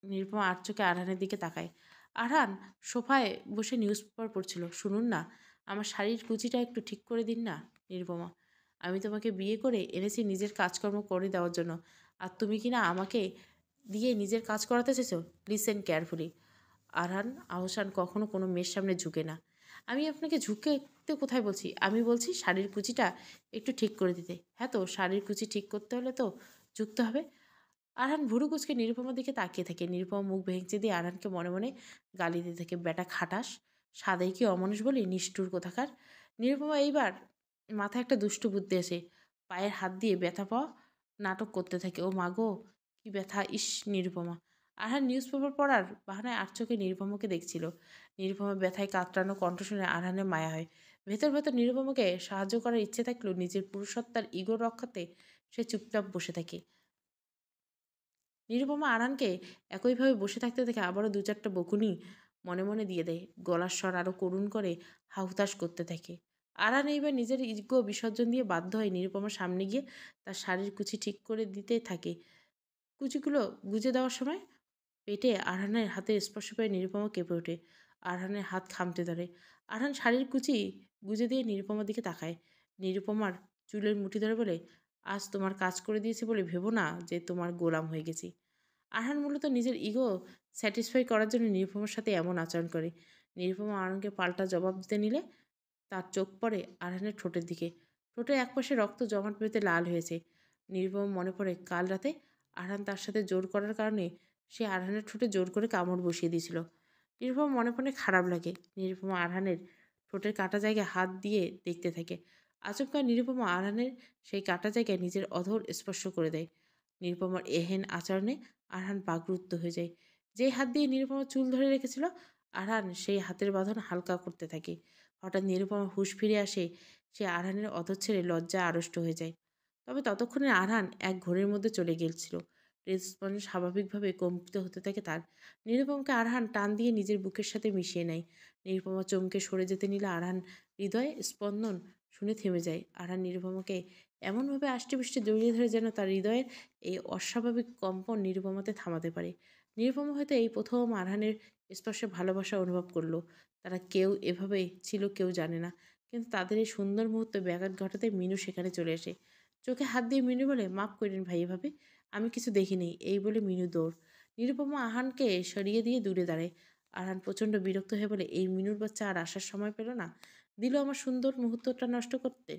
নিরুপমা আর চোখে আরহানের দিকে তাকায়। আরহান সোফায় বসে নিউজ পেপার পড়ছিল। শুনুন না, আমার শাড়ির কুচিটা একটু ঠিক করে দিন না। নিরুপমা। আমি তোমাকে বিয়ে করে এনেছি নিজের কাজকর্ম করে দেওয়ার জন্য, আর তুমি কি না আমাকে দিয়ে নিজের কাজ করাতে চেয়েছো? Listen carefully. আরহান আহসান কখনো কোনো মেয়ের সামনে ঝুঁকে না। আমি আপনাকে ঝুঁকতে কোথায় বলছি? আমি বলছি শাড়ির কুচিটা একটু ঠিক করে দিতে। হ্যাঁ তো, শাড়ির কুচি ঠিক করতে হলে তো ঝুঁকতে হবে। আরহান ভুরু কুচকে নিরুপমার দিকে তাকিয়ে থাকে। নিরুপমা মুখ ভেঙচি দিয়ে আরহানকে মনে মনে গালি দিতে থাকে, বেটা খাটাস, সাদাই কি অমানুষ বলি, নিষ্ঠুর কোথাকার। নিরুপমা এইবার মাথায় একটা দুষ্টু বুদ্ধি আসে। পায়ের হাত দিয়ে ব্যথা পাওয়া নাটক করতে থাকে। ও মা গো, কি ব্যথা! ইস! নিরুপমা। আরহান নিউজ পেপার পড়ার বাহানায় আর চোখে নিরুপমাকে দেখছিল। নিরুপমা ব্যথায় কাতরানো কণ্ঠ শুনে আরহানের মায়া হয়। ভেতর ভেতর নিরুপমাকে সাহায্য করার ইচ্ছে থাকলেও নিজের পুরুষত্বার ইগো রক্ষাতে সে চুপচাপ বসে থাকে। নিরুপমা আরহানকে একইভাবে বসে থাকতে দেখে আবারও দু চারটা বকুনি মনে মনে দিয়ে দেয়। গলার স্বর আরও করুণ করে হাহুতাশ করতে থাকে। আরহান এইবার নিজের ইগো বিসর্জন দিয়ে বাধ্য হয় নিরুপমার সামনে গিয়ে তার শাড়ির কুচি ঠিক করে দিতে থাকে। কুচিগুলো গুজে দেওয়ার সময় পেটে আরহানের হাতের স্পর্শ পেয়ে নিরুপমা কেঁপে ওঠে। আরহানের হাত খামতে ধরে। আরহান শাড়ির কুচি গুজে দিয়ে নিরুপমার দিকে তাকায়। নিরুপমার চুলের মুঠি ধরে বলে, আজ তোমার কাজ করে দিয়েছি বলে ভেবো না যে তোমার গোলাম হয়ে গেছি। আরহান মূলত নিজের ইগো স্যাটিসফাই করার জন্য নিরুপমার সাথে এমন আচরণ করে। নিরুপমা আরহানকে পাল্টা জবাব দিতে নিলে তার চোখ পড়ে আরহানের ঠোঁটের দিকে। ঠোঁটের একপাশে রক্ত জমাট বেঁধে লাল হয়েছে। নিরুপমা মনে পড়ে কাল রাতে আরহান তার সাথে জোর করার কারণে সে আরহানের ঠোঁটে জোর করে কামড় বসিয়ে দিয়েছিল। নিরুপমা মনে মনে খারাপ লাগে। নিরুপমা আরহানের ঠোঁটের কাটা জায়গায় হাত দিয়ে দেখতে থাকে। আচমকা নিরুপমা আরহানের সেই কাটা জায়গায় নিজের অধর স্পর্শ করে দেয়। নিরুপমার এহেন আচরণে আরহান বাকরুদ্ধ হয়ে যায়। যে হাত দিয়ে নিরুপমা চুল ধরে রেখেছিল আরহান সেই হাতের বাঁধন হালকা করতে থাকে। হঠাৎ নিরুপমার হুঁশ ফিরে আসে। সে আরহানের অধর ছেড়ে লজ্জায় আড়ষ্ট হয়ে যায়। তবে ততক্ষণে আরহান এক ঘোরের মধ্যে চলে গিয়েছিল। হৃদস্পন্দন স্বাভাবিকভাবে কম্পিত হতে থাকে তার। নিরুপমাকে আরহান টান দিয়ে নিজের বুকের সাথে মিশিয়ে নেয়। নিরুপমা চমকে সরে যেতে নিলে আরহান হৃদয়ে স্পন্দন শুনে থেমে যায়। আরহান নিরুপমাকে এমনভাবে আষ্টেপৃষ্টে জড়িয়ে ধরে যেন তার হৃদয়ের এই অস্বাভাবিক কম্পন নিরুপমাতে থামাতে পারে। নিরুপমা হয়তো এই প্রথম আরহানের স্পর্শে ভালোবাসা অনুভব করলো। তারা কেউ এভাবে ছিল কেউ জানে না। কিন্তু তাদের এই সুন্দর মুহূর্তে ব্যাঘাত ঘটাতে মিনু সেখানে চলে আসে। চোখে হাত দিয়ে মিনু বলে, মাফ করেন ভাই, এভাবে আমি কিছু দেখিনি। এই বলে মিনু দৌড়। নিরুপমা আহানকে সরিয়ে দিয়ে দূরে দাঁড়ায়। আরহান প্রচণ্ড বিরক্ত হয়ে বলে, এই মিনুর বাচ্চা আর আসার সময় পেল না, দিল আমার সুন্দর মুহূর্তটা নষ্ট করতে।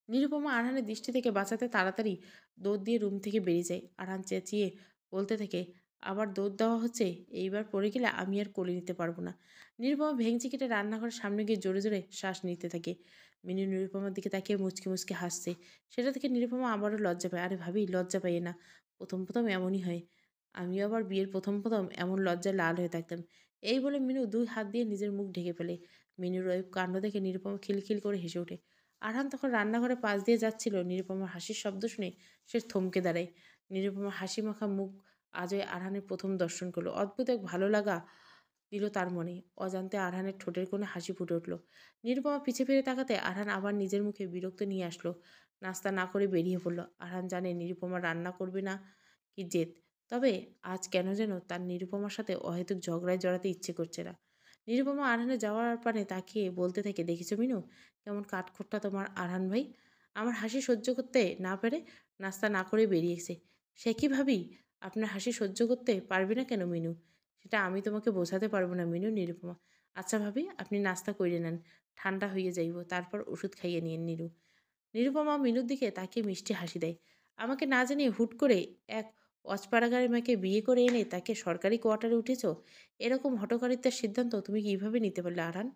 নিরুপমা আরহানের দৃষ্টি থেকে বাঁচাতে তাড়াতাড়ি দৌড় দিয়ে রুম থেকে বেরিয়ে যায়। আরহান চেঁচিয়ে বলতে থাকে, আবার দৌড় দেওয়া হচ্ছে, এইবার পড়ে গেলে আমি আর কোলে নিতে পারবো না। নিরুপমা ভেঙচি কেটে রান্নাঘরের সামনে গিয়ে জোরে জোরে শ্বাস নিতে থাকে। মিনু নিরুপমার দিকে তাকিয়ে মুচকি মুচকি হাসছে। সেটা থেকে নিরুপমা আবারও লজ্জা পায়। আরে ভাবি, লজ্জা পাইয়ে না, প্রথম প্রথম এমনই হয়। আমিও আবার বিয়ের প্রথম প্রথম এমন লজ্জায় লাল হয়ে থাকতাম। এই বলে মিনু দুই হাত দিয়ে নিজের মুখ ঢেকে ফেলে। মিনুর ওই কাণ্ড দেখে নিরুপমা খিলখিল করে হেসে ওঠে। আরহান তখন রান্নাঘরে পাশ দিয়ে যাচ্ছিল। নিরুপমার হাসির শব্দ শুনে সে থমকে দাঁড়ায়। নিরুপমার হাসি মাখা মুখ আজই আরহানের প্রথম দর্শন করলো। অদ্ভুত এক ভালো লাগা দিল তার মনে। অজান্তে আরহানের ঠোঁটের কোণে হাসি ফুটে উঠল। নিরুপমা পিছে ফিরে তাকাতে আরহান আবার নিজের মুখে বিরক্ত নিয়ে আসলো। নাস্তা না করে বেরিয়ে পড়ল। আরহান জানে নিরুপমা রান্না করবে না কি জেদ। তবে আজ কেন যেন তার নিরুপমার সাথে অহেতুক ঝগড়ায় জড়াতে ইচ্ছে করছে না। নিরুপমা আরহানের যাওয়ার পানে তাকিয়ে বলতে থাকে, দেখেছো মিনু, কেমন কাঠখোট্টা তোমার আরহান ভাই। আমার হাসি সহ্য করতে না পেরে নাস্তা না করে বেরিয়েছে। সে কি ভাবি, আপনার হাসি সহ্য করতে পারবে না কেন মিনু? সেটা আমি তোমাকে বোঝাতে পারবো না মিনু। নিরুপমা, আচ্ছা ভাবি, আপনি নাস্তা কইরে নেন, ঠান্ডা হইয়া যাইব, তারপর ওষুধ খাইয়ে নিন নিরু। নিরুপমা মিনুর দিকে তাকিয়ে মিষ্টি হাসি দেয়। আমাকে না জানিয়ে হুট করে এক অজপাড়াগারের মেয়েকে বিয়ে করে এনে তাকে সরকারি কোয়ার্টারে উঠেছ, এরকম হঠকারিতার সিদ্ধান্ত তুমি কিভাবে নিতে পারলে আরহান?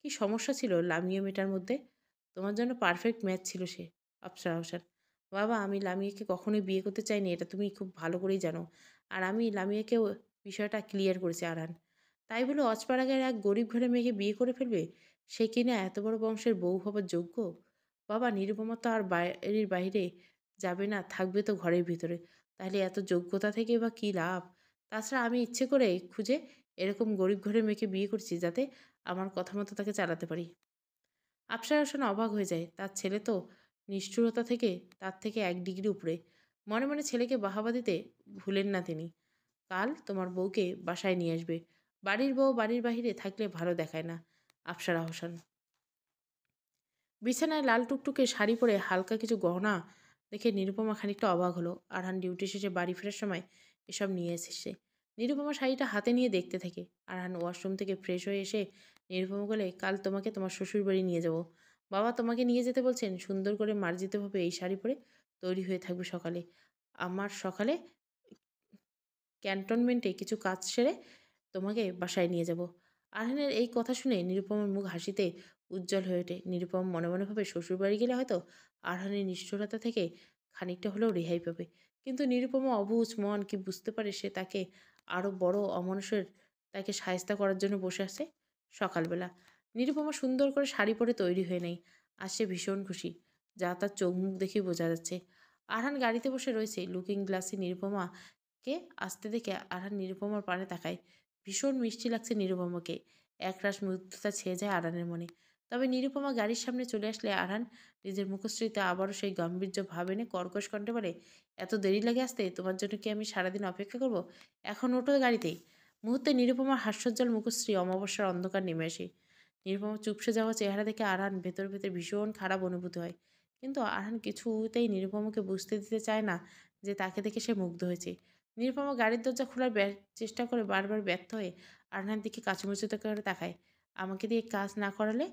কি সমস্যা ছিল লামিয়া মেয়েটার মধ্যে? তোমার জন্য পারফেক্ট ম্যাচ ছিল সে। আফসার হোসেন, বাবা, আমি লামিয়াকে কখনোই বিয়ে করতে চাইনি, এটা তুমি খুব ভালো করেই জানো। আর আমি লামিয়াকেও বিষয়টা ক্লিয়ার করেছি আরহান। তাই বলে অজপাড়াগার এক গরিব ঘরের মেয়েকে বিয়ে করে ফেলবে? সে কিনা এত বড় বংশের বউ হবার যোগ্য? বাবা, নিরুপমা তো আর বাড়ির বাইরে যাবে না, থাকবে তো ঘরের ভিতরে। তাহলে এত যোগ্যতা থেকে বা কী লাভ? তাছাড়া আমি ইচ্ছে করে খুঁজে এরকম গরিব ঘরের মেয়েকে বিয়ে করছি যাতে আমার কথা মতো তাকে চালাতে পারি। আফসার হোসেন অবাক হয়ে যায়। তার ছেলে তো নিষ্ঠুরতা থেকে তার থেকে 1 ডিগ্রি উপরে। মনে মনে ছেলেকে বাহাবা দিতে ভুলেন না তিনি। কাল তোমার বউকে বাসায় নিয়ে আসবে। বাড়ির বউ বাড়ির বাহিরে থাকলে ভালো দেখায় না। আফসারা হোসেন বিছানায় লাল টুকটুকে শাড়ি পরে হালকা কিছু গহনা দেখে নিরুপমা খানিকটা অবাক হলো। আরহান ডিউটি শেষে বাড়ি ফেরার সময় এসব নিয়ে এসেছে। নিরুপমা শাড়িটা হাতে নিয়ে দেখতে থাকে। আরহান ওয়াশরুম থেকে ফ্রেশ হয়ে এসে নিরুপমা বলে, কাল তোমাকে তোমার শ্বশুর বাড়ি নিয়ে যাব। বাবা তোমাকে নিয়ে যেতে বলছেন। সুন্দর করে মার্জিতভাবে এই শাড়ি পরে তৈরি হয়ে থাকবে সকালে। আমার সকালে ক্যান্টনমেন্টে কিছু কাজ সেরে তোমাকে বাসায় নিয়ে যাব। আরহানের এই কথা শুনে নিরুপমার মুখ হাসিতে উজ্জ্বল হয়ে ওঠে। নিরুপমা মনে মনে ভাবে শ্বশুরবাড়ি গেলে হয়তো আরহানের নিষ্ঠুরতা থেকে খানিকটা হলেও রেহাই পাবে। কিন্তু নিরুপমা অবুঝ মন কি বুঝতে পারে সে তাকে আরও বড় অমানুষের তাকে শায়েস্তা করার জন্য বসে আছে। সকালবেলা নিরুপমা সুন্দর করে শাড়ি পরে তৈরি হয়ে নেয়। আর সে ভীষণ খুশি, যা তার চোখ মুখ দেখেই বোঝা যাচ্ছে। আরহান গাড়িতে বসে রয়েছে, লুকিং গ্লাসে নিরুপমাকে আসতে দেখে আরহান নিরুপমার পানে তাকায়। ভীষণ মিষ্টি লাগছে নিরুপমাকে। একরাশ মুগ্ধতা ছেয়ে যায় আরহানের মনে। তবে নিরুপমা গাড়ির সামনে চলে আসলে আরহান নিজের মুখশ্রীতে আবারও সেই গাম্ভীর্য ভাব এনে কর্কশ কণ্ঠে বলে, এত দেরি লাগে আসতে? তোমার জন্য কি আমি সারাদিন অপেক্ষা করব? এখন ওঠো গাড়িতে। মুহূর্তে নিরুপমার হাস্যোজ্জ্বল মুখশ্রী অমাবস্যার অন্ধকার নেমে আসে। নিরুপমা চুপসে যাওয়া চেহারা দেখে আরহান ভেতর ভেতর ভীষণ খারাপ অনুভূতি হয়। কিন্তু আরহান কিছুতেই নিরুপমাকে বুঝতে দিতে চায় না যে তাকে দেখে সে মুগ্ধ হয়েছে। নিরুপমা গাড়ির দরজা খোলার চেষ্টা করে বারবার ব্যর্থ হয়ে আরহানের দিকে কাচুমাচুতে করে তাকায়। আমাকে দিয়ে কাজ না করালে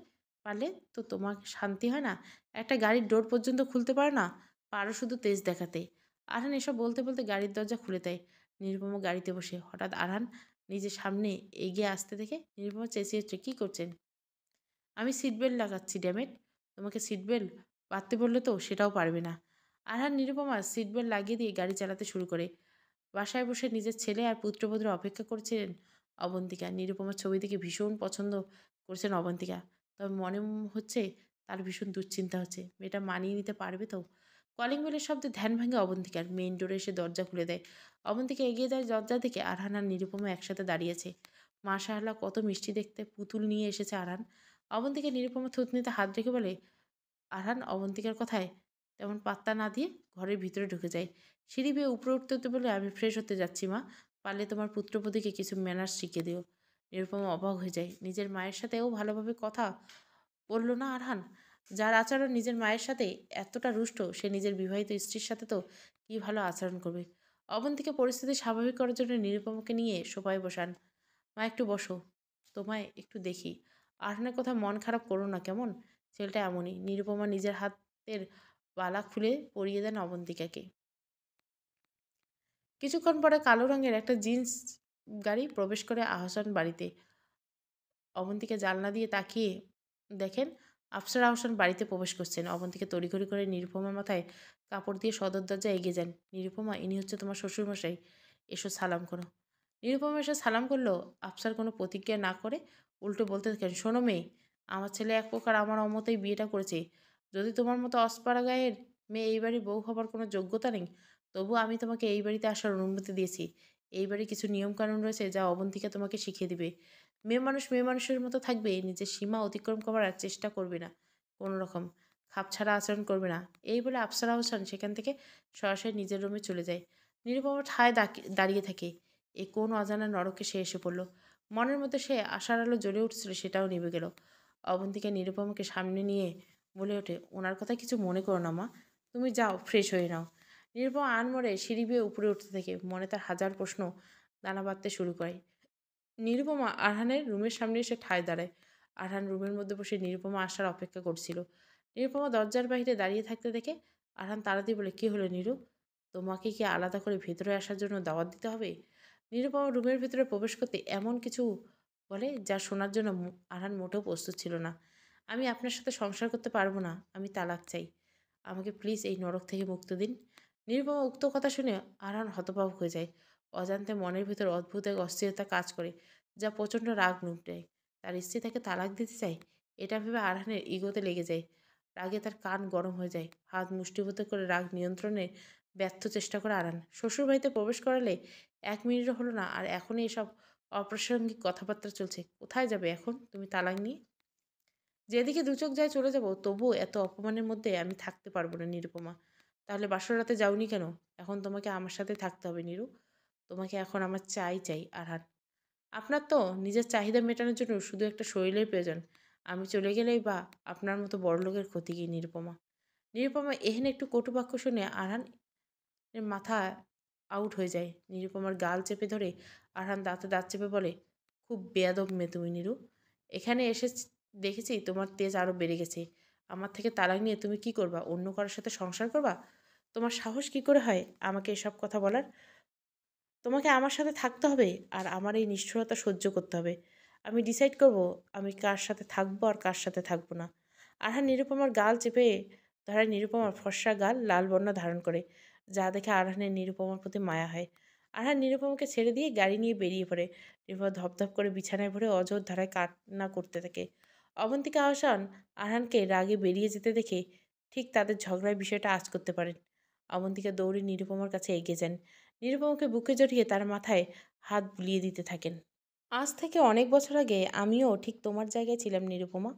পারলে তো তোমার শান্তি হয় না? একটা গাড়ির ডোর পর্যন্ত খুলতে পারো না? পারো শুধু তেজ দেখাতে। আরহান এসব বলতে বলতে গাড়ির দরজা খুলে দেয়। নিরুপমা গাড়িতে বসে হঠাৎ আরহান নিজের সামনে এগিয়ে আসতে দেখে নিরুপমা চেঁচিয়ে উঠছে, কী করছেন? আমি সিট বেল্ট লাগাচ্ছি, ড্যামেট। তোমাকে সিট বেল্ট বাঁধতে বললে তো সেটাও পারবে না। আরহান নিরুপমা সিট বেল্ট লাগিয়ে দিয়ে গাড়ি চালাতে শুরু করে। বাসায় বসে নিজের ছেলে আর পুত্রবধূর অপেক্ষা করছিলেন অবন্তিকা। নিরুপমার ছবি দেখে ভীষণ পছন্দ করছেন অবন্তিকা। তবে মনে হচ্ছে তার ভীষণ দুশ্চিন্তা হচ্ছে, মেয়েটা মানিয়ে নিতে পারবে তো? কলিং বেলের শব্দে ধ্যান ভাঙে অবন্তিকার। মেইন ডোরে এসে দরজা খুলে দেয়। অবন্তিকা এগিয়ে যায় দরজা দিকে। আরহান আর নিরুপমা একসাথে দাঁড়িয়েছে। মাশাআল্লাহ, কত মিষ্টি দেখতে পুতুল নিয়ে এসেছে আরহান। অবন্তিকা নিরুপমা থুতনিতে হাত রেখে বলে। আরহান অবন্তিকার কথায় তেমন পাত্তা না দিয়ে ঘরের ভিতরে ঢুকে যায়। সিঁড়ি বেয়ে উপরে উঠতে উঠতে বলে, আমি ফ্রেশ হতে যাচ্ছি মা। পারলে তোমার পুত্রবধূকে কিছু ম্যানার্স শিখিয়ে দিও। নিরুপমা অবাক হয়ে যায়। নিজের মায়ের সাথেও ভালোভাবে কথা বলল না আরহান? যার আচরণ নিজের মায়ের সাথে এতটা রুষ্ট, সে নিজের বিবাহিত স্ত্রীর সাথে তো কী ভালো আচরণ করবে। অবন্তিকে পরিস্থিতি স্বাভাবিক করার জন্য নিরুপমাকে নিয়ে সোফায় বসান। মা একটু বসো, তোমায় একটু দেখি। আরহানের কথা মন খারাপ করো না কেমন? ছেলেটা এমনই। নিরুপমা নিজের হাতের বালা খুলে পরিয়ে দেন অবন্তিকাকে। কিছুক্ষণ পরে কালো রঙের একটা জিন্স গাড়ি প্রবেশ করে আহসান বাড়িতে। অবন্তিকা জানলা দিয়ে তাকিয়ে দেখেন আফসার আহসান বাড়িতে প্রবেশ করছেন। অবন্তিকা তড়িঘড়ি করে নিরুপমার মাথায় কাপড় দিয়ে সদর দরজায় এগিয়ে যান। নিরুপমা, ইনি হচ্ছে তোমার শ্বশুরমশাই, এসো সালাম করো। নিরুপমা এসে সালাম করলো। আফসার কোনো প্রতিক্রিয়া না করে উল্টো বলতে থাকেন, শোনো মেয়ে, আমার ছেলে এক প্রকার আমার অমতেই বিয়েটা করেছে। যদি তোমার মতো অস্পারা গায়ের মেয়ে এই বাড়ির বউ হবার কোনো যোগ্যতা নেই, তবু আমি তোমাকে এই বাড়িতে আসার অনুমতি দিয়েছি। এই বাড়ির কিছু নিয়মকানুন রয়েছে যা অবন্তিকা তোমাকে শিখিয়ে দিবে। মেয়ে মানুষ মেয়ে মানুষের মতো থাকবে, নিজের সীমা অতিক্রম করার চেষ্টা করবে না, কোনো রকম খাপছাড়া আচরণ করবে না। এই বলে আফসার আহসান সেখান থেকে সরাসরি নিজের রুমে চলে যায়। নিরুপমা ঠায় দাঁড়িয়ে থাকে। এ কোন অজানা নরকে সে এসে পড়ল। মনের মধ্যে সে আশার আলো জ্বলে উঠছিল, সেটাও নিভে গেল। অবন্তিকা নিরুপমাকে সামনে নিয়ে বলে ওঠে, ওনার কথা কিছু মনে করো না মা, তুমি যাও ফ্রেশ হয়ে নাও। নিরুপমা আনমরে সিঁড়ি বেয়ে উপরে উঠতে থাকে। মনে তার হাজার প্রশ্ন দানা বাঁধতে শুরু করে। নিরুপমা আরহানের রুমের সামনে এসে ঠায় দাঁড়ায়। আরহান রুমের মধ্যে বসে নিরুপমা আসার অপেক্ষা করছিল। নিরুপমা দরজার বাইরে দাঁড়িয়ে থাকতে দেখে আরহান তাড়া দিয়ে বলে, কী হলো নিরু? তোমাকে কি আলাদা করে ভেতরে আসার জন্য দাওয়াত দিতে হবে? নিরুপমা রুমের ভেতরে প্রবেশ করতে এমন কিছু বলে যা শোনার জন্য আরহান মোটেও প্রস্তুত ছিল না। আমি আপনার সাথে সংসার করতে পারবো না, আমি তালাক চাই। আমাকে প্লিজ এই নরক থেকে মুক্তি দিন। নিরুপমা উক্ত কথা শুনে আরহান হতবাক হয়ে যায়। অজান্তে মনের ভিতর অদ্ভুত এক অস্থিরতা কাজ করে, যা প্রচণ্ড রাগ রূপ নেয়। তার স্ত্রী তাকে তালাক দিতে চায়, এটা ভেবে আরহানের ইগোতে লেগে যায়। রাগে তার কান গরম হয়ে যায়। হাত মুষ্টিবদ্ধ করে রাগ নিয়ন্ত্রণে ব্যর্থ চেষ্টা করে আরহান। শ্বশুরবাড়িতে প্রবেশ করালে 1 মিনিটও হলো না, আর এখনই এসব অপ্রাসঙ্গিক কথাবার্তা চলছে। কোথায় যাবে এখন তুমি তালাক নিয়ে? যেদিকে দুচোখ যায় চলে যাব, তবুও এত অপমানের মধ্যে আমি থাকতে পারবো না নিরুপমা। তাহলে বাসর রাতে যাওনি কেন? এখন তোমাকে আমার সাথে থাকতে হবে নিরু। তোমাকে এখন আমার চাই আরহান। আপনার তো নিজের চাহিদা মেটানোর জন্য শুধু একটা শরীরের প্রয়োজন। আমি চলে গেলেই বা আপনার মতো বড়লোকের ক্ষতি কী নিরুপমা? নিরুপমা এহেন একটু কটু বাক্য শুনে আরহানের মাথা আউট হয়ে যায়। নিরুপমার গাল চেপে ধরে আরহান দাঁতে দাঁত চেপে বলে, খুব বেয়াদব মেয়ে তুমি নিরু। এখানে এসে দেখেছি তোমার তেজ আরও বেড়ে গেছে। আমার থেকে তালাক নিয়ে তুমি কি করবা? অন্য কারোর সাথে সংসার করবা? তোমার সাহস কি করে হয় আমাকে এসব কথা বলার? তোমাকে আমার সাথে থাকতে হবে, আর আমার এই নিষ্ঠুরতা সহ্য করতে হবে। আমি ডিসাইড করব আমি কার সাথে থাকবো আর কার সাথে থাকবো না। আরহান নিরুপমার গাল চেপে ধরায় নিরুপমার ফর্সা গাল লাল বর্ণ ধারণ করে। যা দেখে আরহানের নিরুপমার প্রতি মায়া হয়। আরহান নিরুপমাকে ছেড়ে দিয়ে গাড়ি নিয়ে বেরিয়ে পড়ে। নিরুপমা ধপধপ করে বিছানায় ভরে অঝোর ধারায় কান্না করতে থাকে। অবন্তিকা আহসান আরহানকে রাগে বেরিয়ে যেতে দেখে ঠিক তাদের ঝগড়ার বিষয়টা আঁচ করতে পারেন। অবন্তিকা দৌড়ে নিরুপমার কাছে এগিয়ে যান। নিরুপমাকে বুকে জড়িয়ে তার মাথায় হাত বুলিয়ে দিতে থাকেন। আজ থেকে অনেক বছর আগে আমিও ঠিক তোমার জায়গায় ছিলাম নিরুপমা।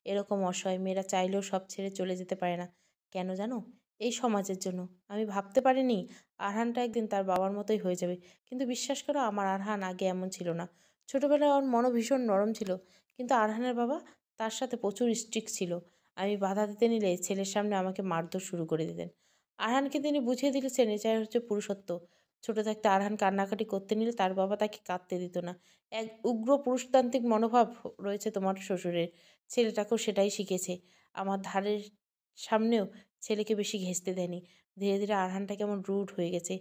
এরকম অসহায় মেয়েরা চাইলেও সব ছেড়ে চলে যেতে পারে না। কেন জানো? এই সমাজের জন্য। আমি ভাবতে পারিনি আরহানটা একদিন তার বাবার মতোই হয়ে যাবে। কিন্তু বিশ্বাস করো, আমার আরহান আগে এমন ছিল না। ছোটবেলায় ওর মনও ভীষণ নরম ছিল। কিন্তু আরহানের বাবা তার সাথে প্রচুর স্ট্রিক্ট ছিল। আমি বাধা দিতে নিলে ছেলের সামনে আমাকে মারধর শুরু করে দিতেন। আরহানকে তিনি বুঝিয়ে দিয়েছেন এটাই হচ্ছে পুরুষত্ব। ছোট থাকতে আরহান কান্নাকাটি করতে নিলে তার বাবা তাকে কাঁদতে দিত না। এক উগ্র পুরুষতান্ত্রিক মনোভাব রয়েছে তোমার শ্বশুরের। ছেলেটাকেও সেটাই শিখেছে। আমার ধারের সামনেও ছেলেকে বেশি ঘেঁষতে দেয়নি। ধীরে ধীরে আরহানটা কেমন রুড হয়ে গেছে।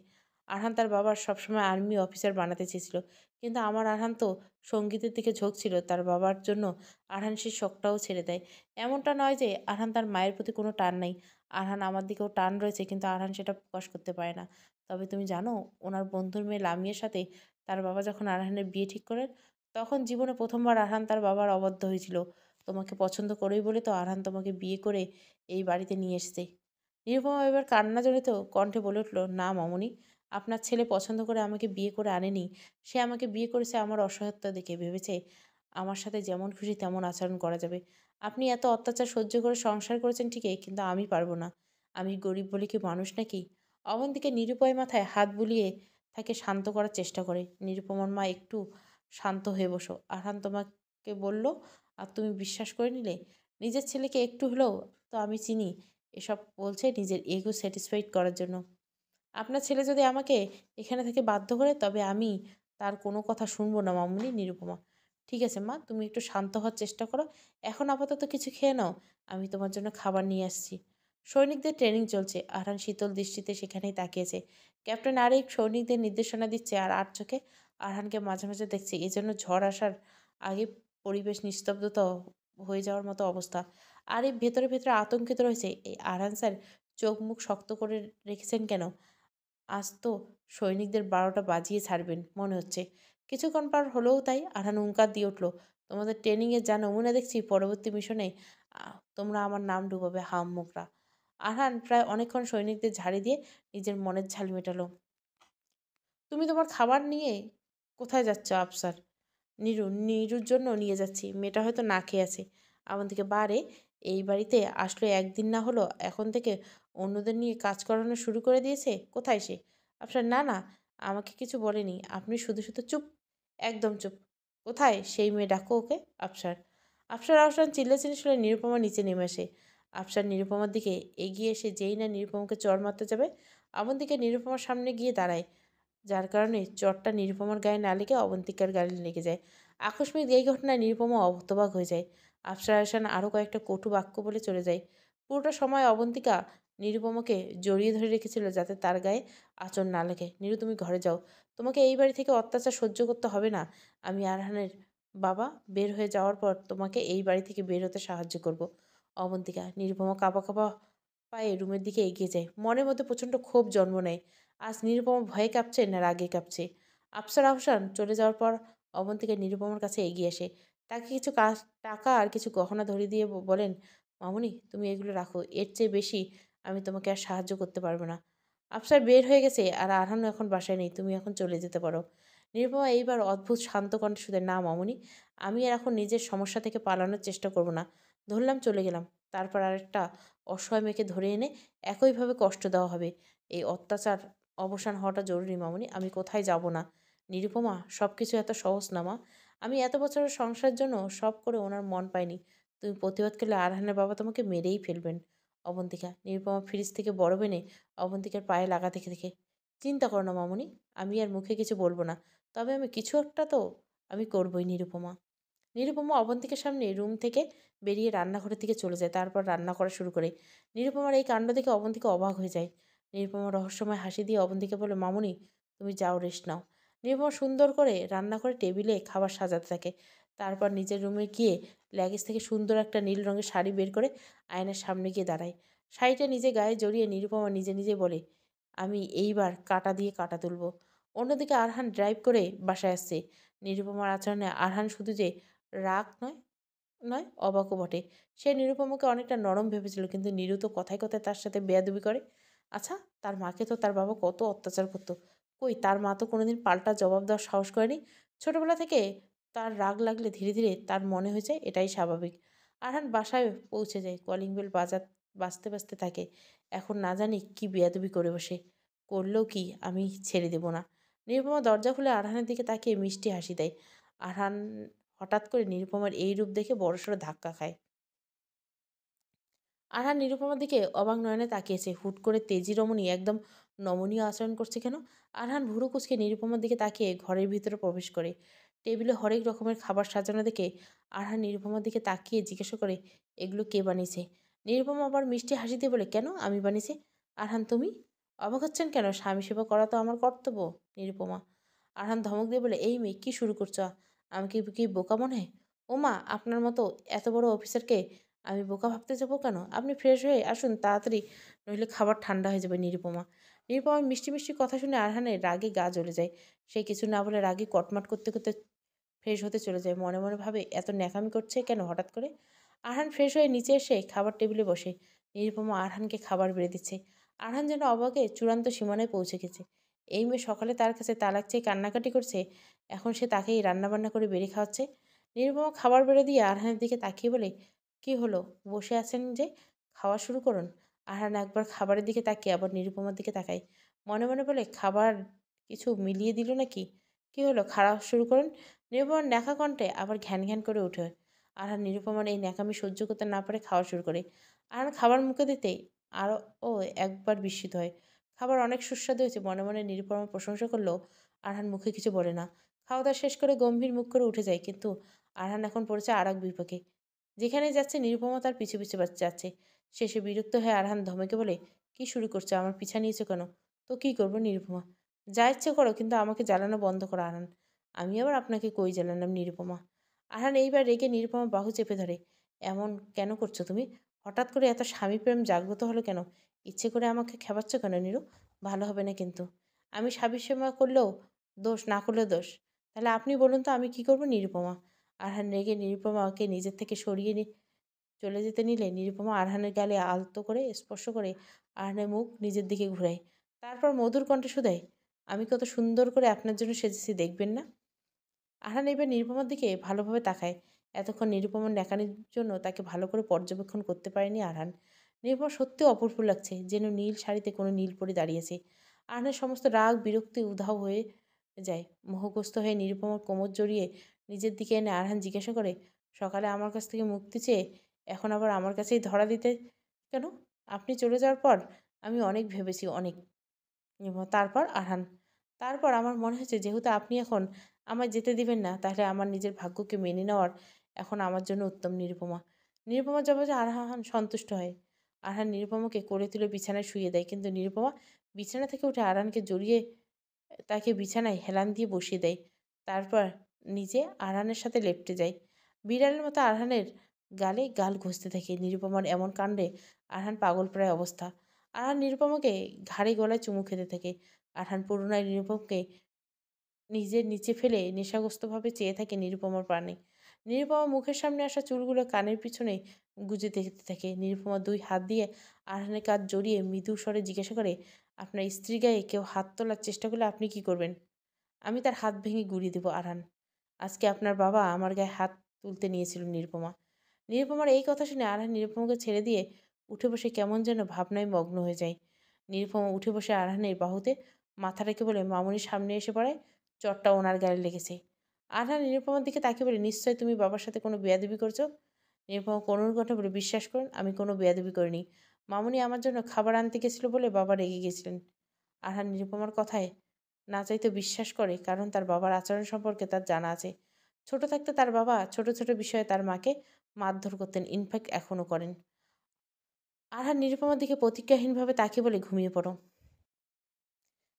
আরহান তার বাবার সবসময় আর্মি অফিসার বানাতে চেয়েছিল। কিন্তু আমার আরহান তো সঙ্গীতের দিকে ঝোঁক ছিল। তার বাবার জন্য আরহান সেই শখটাও ছেড়ে দেয়। এমনটা নয় যে আরহান তার মায়ের প্রতি কোনো টান নেই। আরহান আমার দিকেও টান রয়েছে, কিন্তু আরহান সেটা প্রকাশ করতে পারে না। তবে তুমি জানো, ওনার বন্ধুর মেয়ে লামিয়ার সাথে তার বাবা যখন আরহানের বিয়ে ঠিক করেন, তখন জীবনে প্রথমবার আরহান তার বাবার অবাধ্য হয়েছিল। তোমাকে পছন্দ করেই বলে তো আরহান তোমাকে বিয়ে করে এই বাড়িতে নিয়ে এসেছে। নিরুপমা এবার কান্নাজড়িত কণ্ঠে বলে উঠল, না মামুনি, আপনার ছেলে পছন্দ করে আমাকে বিয়ে করে আনেনি। সে আমাকে বিয়ে করেছে আমার অসহায়ত্ব দেখে। ভেবেছে আমার সাথে যেমন খুশি তেমন আচরণ করা যাবে। আপনি এত অত্যাচার সহ্য করে সংসার করেছেন ঠিকই, কিন্তু আমি পারবো না। আমি গরিব বলে কি মানুষ নাকি? অবন্তীকে নিরুপায় মাথায় হাত বুলিয়ে তাকে শান্ত করার চেষ্টা করে। নিরুপমার মা, একটু শান্ত হয়ে বসো। আরহান তোমাকে বলল আর তুমি বিশ্বাস করে নিলে? নিজের ছেলেকে একটু হলেও তো আমি চিনি। এসব বলছে নিজের ইগো স্যাটিসফাইড করার জন্য। আপনার ছেলে যদি আমাকে এখানে থেকে বাধ্য করে, তবে আমি তার কোনো কথা শুনবো না মামুনি। নিরুপমা, ঠিক আছে মা, তুমি একটু শান্ত হওয়ার চেষ্টা করো। এখন আপাতত কিছু খেয়ে নাও। আমি তোমার জন্য খাবার নিয়ে আসছি। সৈনিকদের ট্রেনিং চলছে। আরহান শীতল দৃষ্টিতে সেখানেই তাকিয়েছে। ক্যাপ্টেন আরিক সৈনিকদের নির্দেশনা দিচ্ছে আর আর চোখে আরহানকে মাঝে মাঝে দেখছে। এজন্য ঝড় আসার আগে পরিবেশ নিস্তব্ধতা হয়ে যাওয়ার মতো অবস্থা। আরিফ ভেতরে ভেতরে আতঙ্কিত রয়েছে। এই আরহান স্যার চোখ মুখ শক্ত করে রেখেছেন কেন? আজ তো সৈনিকদের ১২টা বাজিয়ে ছাড়বেন মনে হচ্ছে। কিছুক্ষণ পর হলেও তাই। আরহান হুঙ্কার দিয়ে উঠল, তোমাদের ট্রেনিংয়ের যা নমুনা দেখছি, পরবর্তী মিশনে তোমরা আমার নাম ডুবাবে হাম্মুকরা। আরহান প্রায় অনেকক্ষণ সৈনিকদের ঝাড়ি দিয়ে নিজের মনের ঝাল মেটালো। তুমি তোমার খাবার নিয়ে কোথায় যাচ্ছ আফসার? নীরুর জন্য নিয়ে যাচ্ছি। মেয়েটা হয়তো না খেয়ে আছে। আমাদেরকে বারে এই বাড়িতে আসলো একদিন না হলো, এখন থেকে অন্যদের নিয়ে কাজ করানো শুরু করে দিয়েছে। কোথায় সে? আফসার, না না, আমাকে কিছু বলেনি। আপনি শুধু শুধু চুপ, একদম চুপ। কোথায় সেই মেয়ে? ডাকো ওকে। আফসার। আফসার আহসান চিল্লাচিল্লি শুনে নিরুপমা নিচে নেমে আসে। আফসার নিরুপমার দিকে এগিয়ে এসে যেই না নিরুপমাকে চড় মারতে যাবে, অবন্তিকা নিরুপমার সামনে গিয়ে দাঁড়ায়। যার কারণে চটটা নিরুপমার গায়ে না লেগে অবন্তিকার গায়ে লেগে যায়। আকস্মিক এই ঘটনায় নিরুপমা হতবাক হয়ে যায়। আফসার আহসান আরও কয়েকটা কটু বাক্য বলে চলে যায়। পুরোটা সময় অবন্তিকা নিরুপমাকে জড়িয়ে ধরে রেখেছিল যাতে তার গায়ে আঁচড় না লাগে। নিরু, তুমি ঘরে যাও। তোমাকে এই বাড়ি থেকে অত্যাচার সহ্য করতে হবে না। আমি আরহানের বাবা বের হয়ে যাওয়ার পর তোমাকে এই বাড়ি থেকে বের হতে সাহায্য করব। অবন্তিকা। নিরুপমা কাঁপা কাঁপা পায়ে রুমের দিকে এগিয়ে যায়। মনের মধ্যে প্রচণ্ড ক্ষোভ জন্ম নেয়। আজ নিরুপমা ভয়ে কাঁপছে না রাগে কাঁপছে? আফসার আহসান চলে যাওয়ার পর অবন্তিকা নিরুপমার কাছে এগিয়ে আসে। তাকে কিছু টাকা আর কিছু গহনা ধরিয়ে দিয়ে বলেন, মামুনি, তুমি এগুলো রাখো। এর চেয়ে বেশি আমি তোমাকে আর সাহায্য করতে পারবো না। আফসার বের হয়ে গেছে আর আরহানও এখন বাসায় নেই। তুমি এখন চলে যেতে পারো। নিরুপমা এইবার অদ্ভুত শান্ত কণ্ঠে শুধু, না মামুনি, আমি আর এখন নিজের সমস্যা থেকে পালানোর চেষ্টা করব না। ধরলাম চলে গেলাম, তারপর আরেকটা অসহায় মেয়েকে ধরে এনে একইভাবে কষ্ট দেওয়া হবে। এই অত্যাচার অবসান হওয়াটা জরুরি মামুনি। আমি কোথায় যাব না। নিরুপমা, সব কিছু এত সহজ না মা। আমি এত বছরের সংসারের জন্য সব করে ওনার মন পাইনি। তুমি প্রতিবাদ করলে আরহানের বাবা তোমাকে মেরেই ফেলবেন। অবন্তিকা। নিরুপমা ফ্রিজ থেকে বরফ এনে অবন্তিকার পায়ে লাগা দেখে দেখে, চিন্তা করো না মামুনি, আমি আর মুখে কিছু বলবো না। তবে আমি কিছু একটা তো আমি করবই। নিরুপমা। নিরুপমা অবন্তিকার সামনে রুম থেকে বেরিয়ে রান্নাঘরের দিকে চলে যায়। তারপর রান্না করা শুরু করে। নিরুপমার এই কাণ্ড দেখে অবন্তিকা অবাক হয়ে যায়। নিরুপমা রহস্যময় হাসি দিয়ে অবন্তিকে বলে, মামুনি, তুমি যাও, রেস্ট নাও। নিরুপমা সুন্দর করে রান্না করে টেবিলে খাবার সাজাতে থাকে। তারপর নিজের রুমে গিয়ে লাগেজ থেকে সুন্দর একটা নীল রঙের শাড়ি বের করে আয়নার সামনে গিয়ে দাঁড়ায়। শাড়িটা নিজে গায়ে জড়িয়ে নিরুপমা নিজে নিজে বলে, আমি এইবার কাঁটা দিয়ে কাঁটা তুলব। অন্যদিকে আরহান ড্রাইভ করে বাসায় আসছে। নিরুপমার আচরণে আরহান শুধু যে রাগ নয়, অবাকও বটে। সে নিরুপমাকে অনেকটা নরম ভেবেছিল, কিন্তু নিরু তো কথায় কথায় তার সাথে বেয়াদবি করে। আচ্ছা, তার মাকে তো তার বাবা কত অত্যাচার করতো। কই, তার মা তো কোনোদিন পাল্টা জবাব দেওয়ার সাহস করেনি। ছোটবেলা থেকে তার রাগ লাগলে ধীরে ধীরে তার মনে হয়েছে এটাই স্বাভাবিক। আরহান বাসায় পৌঁছে যায়। কলিং বেল বাজতে বাজতে থাকে। এখন না জানি কি বেয়াদবি করে বসে। করলেও কি, আমি ছেড়ে দেব না। নিরুপমা দরজা খুলে আরহানের দিকে তাকিয়ে মিষ্টি হাসি দেয়। আরহান হঠাৎ করে নিরুপমার এই রূপ দেখে বড়সড় ধাক্কা খায়। আরহান নিরুপমার দিকে অবাক নয়নে তাকিয়েছে। হুট করে তেজি রমণী একদম নমনীয় আচরণ করছে কেন? আরহান ভুরু কুঁচকে নিরুপমার দিকে তাকিয়ে ঘরের ভিতরে প্রবেশ করে। টেবিলে হরেক রকমের খাবার সাজানো দেখে আরহান নিরুপমার দিকে তাকিয়ে জিজ্ঞাসা করে, এগুলো কে বানিয়েছে? নিরুপমা আবার মিষ্টি হাসি দিয়ে বলে, কেন, আমি বানিয়েছি? আরহান, তুমি অবাক হচ্ছেন কেন? স্বামী সেবা করা তো আমার কর্তব্য। নিরুপমা। আরহান ধমক দিয়ে বলে, এই মেয়ে, কি শুরু করছো? আমি কি বোকা মনে হয়? ওমা, আপনার মতো এত বড় অফিসারকে আমি বোকা ভাবতে যাবো কেন? আপনি ফ্রেশ হয়ে আসুন তাড়াতাড়ি, নইলে খাবার ঠান্ডা হয়ে যাবে। নিরুপমা। নিরুপমার মিষ্টি মিষ্টি কথা শুনে আরহানের রাগে গা জ্বলে যায়। সে কিছু না বলে রাগে কটমট করতে করতে ফ্রেশ হতে চলে যায়। মনে মনে ভাবে, এত ন্যাকামি করছে কেন হঠাৎ করে? আরহান ফ্রেশ হয়ে নিচে এসে খাবার টেবিলে বসে। নিরুপমা আরহানকে খাবার বেড়ে দিচ্ছে। আরহান যেন অবাকে চূড়ান্ত সীমানায় পৌঁছে গেছে। এই মেয়ে সকালে তার কাছে তালাক চেয়ে কান্নাকাটি করছে, এখন সে তাকেই রান্নাবান্না করে বেড়ে খাওয়াচ্ছে। নিরুপমা খাবার বেড়ে দিয়ে আরহানের দিকে তাকিয়ে বলে, কি হলো, বসে আছেন যে, খাওয়া শুরু করুন। আরহান একবার খাবারের দিকে তাকিয়ে আবার নিরুপমার দিকে তাকায়। মনে মনে বলে, খাবার কিছু মিলিয়ে দিল নাকি? কি হলো, খাওয়া শুরু করুন। নিরুপমার ন্যাকা কণ্ঠে আবার ঘ্যান ঘ্যান করে ওঠে। আরহান নিরুপমার এই ন্যাকামি সহ্য করতে না পারে খাওয়া শুরু করে। আরহান খাবার মুখে দিতেই আরও একবার বিস্মিত হয়। খাবার অনেক সুস্বাদু হয়েছে মনে মনে নিরুপমার প্রশংসা করলেও আরহান মুখে কিছু বলে না। খাওয়া দাওয়া শেষ করে গম্ভীর মুখ করে উঠে যায়, কিন্তু আরহান এখন পড়েছে আর এক বিপাকে। যেখানে যাচ্ছে নিরুপমা তার পিছু পিছু যাচ্ছে। শেষে বিরক্ত হয়ে আরহান ধমেকে বলে, কি শুরু করছো? আমার পিছা নিয়েছো কেন? তো কি করবো? নিরুপমা। যা ইচ্ছে করো, কিন্তু আমাকে জ্বালানো বন্ধ করো। আরহান। আমি আবার আপনাকে কই জ্বালালাম? নিরুপমা। আরহান এইবার রেগে নিরুপমা বাহু চেপে ধরে। এমন কেন করছো তুমি? হঠাৎ করে এত স্বামীপ্রেম জাগ্রত হলো কেন? ইচ্ছে করে আমাকে খেপাচ্ছ কেন নিরু? ভালো হবে না কিন্তু। আমি স্বামী সেবা করলেও দোষ, না করলেও দোষ। তাহলে আপনি বলুন তো আমি কি করবো? নিরুপমা। আরহান রেগে নিরুপমাকে নিজের থেকে সরিয়ে চলে যেতে নিলে নিরুপমা আরহানের গালে আলতো করে স্পর্শ করে আরহানের মুখ নিজের দিকে ঘুরায়। তারপর মধুর কণ্ঠে শুধায়, আমি কত সুন্দর করে আপনার জন্য সেজেছি, দেখবেন না? আরহান এবার নিরুপমার দিকে ভালোভাবে তাকায়। এতক্ষণ নিরুপমার ন্যাকানির জন্য তাকে ভালো করে পর্যবেক্ষণ করতে পারেনি আরহান। নিরুপমা সত্যি অপূর্ব লাগছে, যেন নীল শাড়িতে কোনো নীল পরে দাঁড়িয়েছে। আরহানের সমস্ত রাগ বিরক্তি উধাও হয়ে যায়। মোহগ্রস্ত হয়ে নিরুপমার কোমর জড়িয়ে নিজের দিকে এনে আরহান জিজ্ঞাসা করে, সকালে আমার কাছ থেকে মুক্তি চেয়ে এখন আবার আমার কাছেই ধরা দিতে কেন? আপনি চলে যাওয়ার পর আমি অনেক ভেবেছি, অনেক। এবং তারপর আরহান। তারপর আমার মনে হয়েছে, যেহেতু আপনি এখন আমায় যেতে দিবেন না, তাহলে আমার নিজের ভাগ্যকে মেনে নেওয়ার এখন আমার জন্য উত্তম। নিরুপমা। নিরুপমার জবাবে আরহান সন্তুষ্ট হয়। আরহান নিরুপমাকে কোলে তুলে বিছানায় শুইয়ে দেয়, কিন্তু নিরুপমা বিছানা থেকে উঠে আরহানকে জড়িয়ে তাকে বিছানায় হেলান দিয়ে বসিয়ে দেয়। তারপর নিজে আরহানের সাথে লেপ্টে যায়। বিড়ালের মতো আরহানের গালে গাল ঘষতে থাকে। নিরুপমার এমন কাণ্ডে আরহান পাগল প্রায় অবস্থা। আরহান নিরুপমাকে ঘাড়ে গলায় চুমু খেতে থাকে। আরহান পুনরায় নিরুপমকে নিজের নিচে ফেলে নেশাগ্রস্তভাবে চেয়ে থাকে নিরুপমার প্রাণে। নিরুপমা মুখের সামনে আসা চুলগুলো কানের পিছনে গুজে দেখতে থাকে। নিরুপমা দুই হাত দিয়ে আরহানের কাঁধ জড়িয়ে মৃদু স্বরে জিজ্ঞাসা করে, আপনার স্ত্রী গায়ে কেউ হাত তোলার চেষ্টা করলে আপনি কি করবেন? আমি তার হাত ভেঙে গুঁড়িয়ে দেবো। আরহান। আজকে আপনার বাবা আমার গায়ে হাত তুলতে নিয়েছিল। নিরুপমা। নিরুপমার এই কথা শুনে আরহান নিরুপমাকে ছেড়ে দিয়ে উঠে বসে কেমন যেন ভাবনায় মগ্ন হয়ে যায়। নিরুপমা উঠে বসে আরহানের বাহুতে মাথা রেখে বলে, মামুনির সামনে এসে পড়ায় চটটা ওনার গায়ে লেগেছে। আরহান নিরুপমার দিকে তাকিয়ে বলে, নিশ্চয় তুমি বাবার সাথে কোনো বেয়াদবি করছো? নিরুপমা করুণ কণ্ঠে বলে, বিশ্বাস করুন, আমি কোনো বেয়াদবি করিনি। মামুনি আমার জন্য খাবার আনতে গেছিল বলে বাবা রেগে গেছিলেন। আরহান নিরুপমার কথায় না চাইতে বিশ্বাস করে, কারণ তার বাবার আচরণ সম্পর্কে তার জানা আছে। ছোট থাকতে তার বাবা ছোট ছোট বিষয়ে তার মাকে মারধর করতেন, ইনফ্যাক্ট এখনও করেন। আরহান নিরুপমার দিকে প্রতিজ্ঞাহীনভাবে তাকিয়ে বলে, ঘুমিয়ে পড়ো।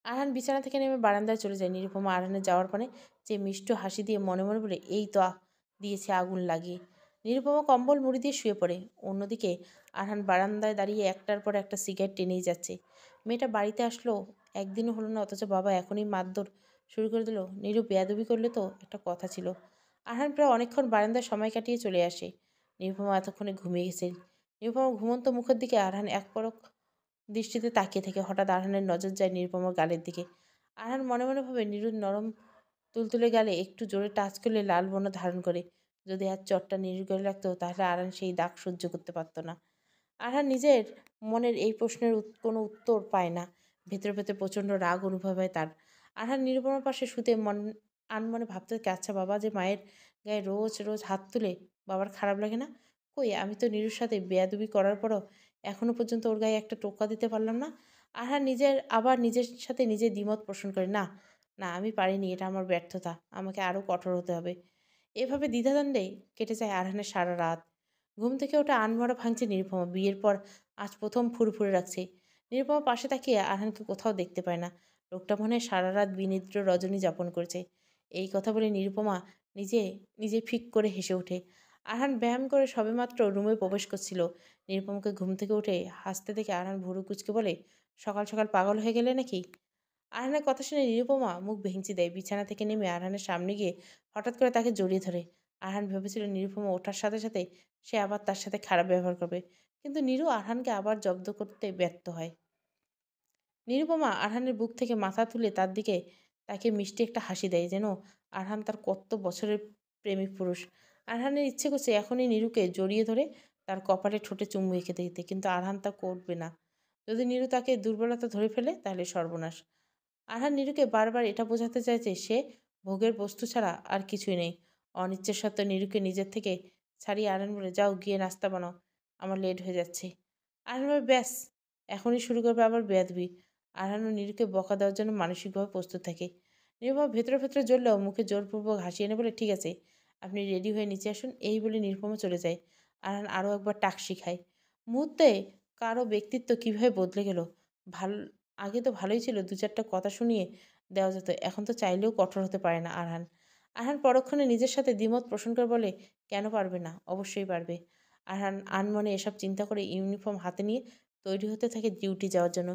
আরহান বিছানা থেকে নেমে বারান্দায় চলে যায়। নিরুপমা আরহানের যাওয়ার পরে যে মিষ্ট হাসি দিয়ে মনে মনে বলে, এই তো দিয়েছে আগুন লাগিয়ে। নিরুপমা কম্বল মুড়ি দিয়ে শুয়ে পড়ে। অন্যদিকে আরহান বারান্দায় দাঁড়িয়ে একটার পর একটা সিগারেট টেনেই যাচ্ছে। মেয়েটা বাড়িতে আসলো একদিনও হলো না, অথচ বাবা এখনই মারধর শুরু করে দিল। নিরু বেয়াদবি করলে তো একটা কথা ছিল। আরহান প্রায় অনেকক্ষণ বারান্দায় সময় কাটিয়ে চলে আসে। নিরুপমা এতক্ষণে ঘুমিয়ে গেছে। নিরুপমা ঘুমন্ত মুখের দিকে আরহান এক পলক দৃষ্টিতে তাকিয়ে থাকে। হঠাৎ আরহানের নজর যায় নিরুপমার গালের দিকে। আরহান মনে মনে ভাবে নিরুর নরম তুলতুলে গালে একটু জোরে টাচ করলে লাল বর্ণ ধারণ করে। যদি আজ চটটা নিরুর গালে লাগতো তাহলে আরহান সেই দাগ সহ্য করতে পারত না। আরহান নিজের মনের এই প্রশ্নের কোনো উত্তর পায় না। ভেতরে ভেতরে প্রচণ্ড রাগ অনুভব হয় তার। আরহান নিরুপমার পাশে শুতে আনমনে ভাবতে থাকে, আচ্ছা বাবা যে মায়ের গায়ে রোজ রোজ হাত তুলে, বাবার খারাপ লাগে না? কই, আমি তো নিরুর সাথে বেয়াদবি করার পরও এখনো পর্যন্ত ওর গায়ে একটা টোকা দিতে পারলাম না। আরহান নিজের সাথে নিজে দ্বিমত পোষণ করে, না না, আমি পারিনি, এটা আমার ব্যর্থতা, আমাকে আরও কঠোর হতে হবে। এভাবে দ্বিধাদ্বন্দ্বে কেটে যায় আরহানের সারা রাত। ঘুম থেকে ওঠা আনমরা ভাঙছে নিরুপমা। বিয়ের পর আজ প্রথম ফুরফুরে রাখছে। নিরুপমা পাশে তাকিয়ে আরহানকে কোথাও দেখতে পায় না। লোকটা মনে হয় সারা রাত বিনিদ্র রজনী যাপন করেছে। এই কথা বলে নিরুপমা নিজে নিজে ফিক করে হেসে ওঠে। আরহান ব্যায়াম করে সবেমাত্র রুমে প্রবেশ করছিল। নিরুপমাকে ঘুম থেকে উঠে হাসতে দেখে আরহান ভুরু কুচকে বলে, সকাল সকাল পাগল হয়ে গেলে নাকি? আরহানের কথা শুনে নিরুপমা মুখ ভেঙচি দেয়। বিছানা থেকে নেমে আরহানের সামনে গিয়ে হঠাৎ করে তাকে জড়িয়ে ধরে। আরহান ভেবেছিল নিরুপমা ওঠার সাথে সাথে সে আবার তার সাথে খারাপ ব্যবহার করবে, কিন্তু নীরু আরহানকে আবার জব্দ করতে ব্যর্থ হয়। নিরুপমা আরহানের বুক থেকে মাথা তুলে তার দিকে তাকে মিষ্টি একটা হাসি দেয়, যেন আরহান তার কত বছরের প্রেমিক পুরুষ। আরহানের ইচ্ছে করছে এখনই নীরুকে জড়িয়ে ধরে তার কপালে ঠোঁটে চুমু এঁকে দিতে, কিন্তু আরহান তা করবে না। যদি নীরু তাকে দুর্বলতা ধরে ফেলে তাহলে সর্বনাশ। আরহান নীরুকে বারবার এটা বোঝাতে চাইছে সে ভোগের বস্তু ছাড়া আর কিছুই নেই। অনিচ্ছের সত্ত্বেও নীরুকে নিজের থেকে ছাড়িয়ে আরহান বলে, যাও গিয়ে নাস্তা বানাও, আমার লেট হয়ে যাচ্ছে। আরহান বলে, ব্যাস, এখনই শুরু করবে আবার বেয়াদবি। আরহান ও নীরুকে বকা দেওয়ার জন্য মানসিকভাবে প্রস্তুত থাকে। নিরুপমা ভেতরে ভেতরে জ্বললেও মুখে জোরপূর্বক হাসি এনে বলে, ঠিক আছে, আপনি রেডি হয়ে নিচে আসুন। এই বলে নিরুপমা চলে যায়। আরহান আরও একবার টাক শিখায়। মুহূর্তে কারো ব্যক্তিত্ব কীভাবে বদলে গেল। ভাল আগে তো ভালোই ছিল, দু চারটা কথা শুনিয়ে দেওয়া যেত। এখন তো চাইলেও কঠোর হতে পারে না আরহান। আরহান পরক্ষণে নিজের সাথে দ্বিমত পোষণ করে বলে, কেন পারবে না? অবশ্যই পারবে। আরহান আনমনে এসব চিন্তা করে ইউনিফর্ম হাতে নিয়ে তৈরি হতে থাকে ডিউটি যাওয়ার জন্য।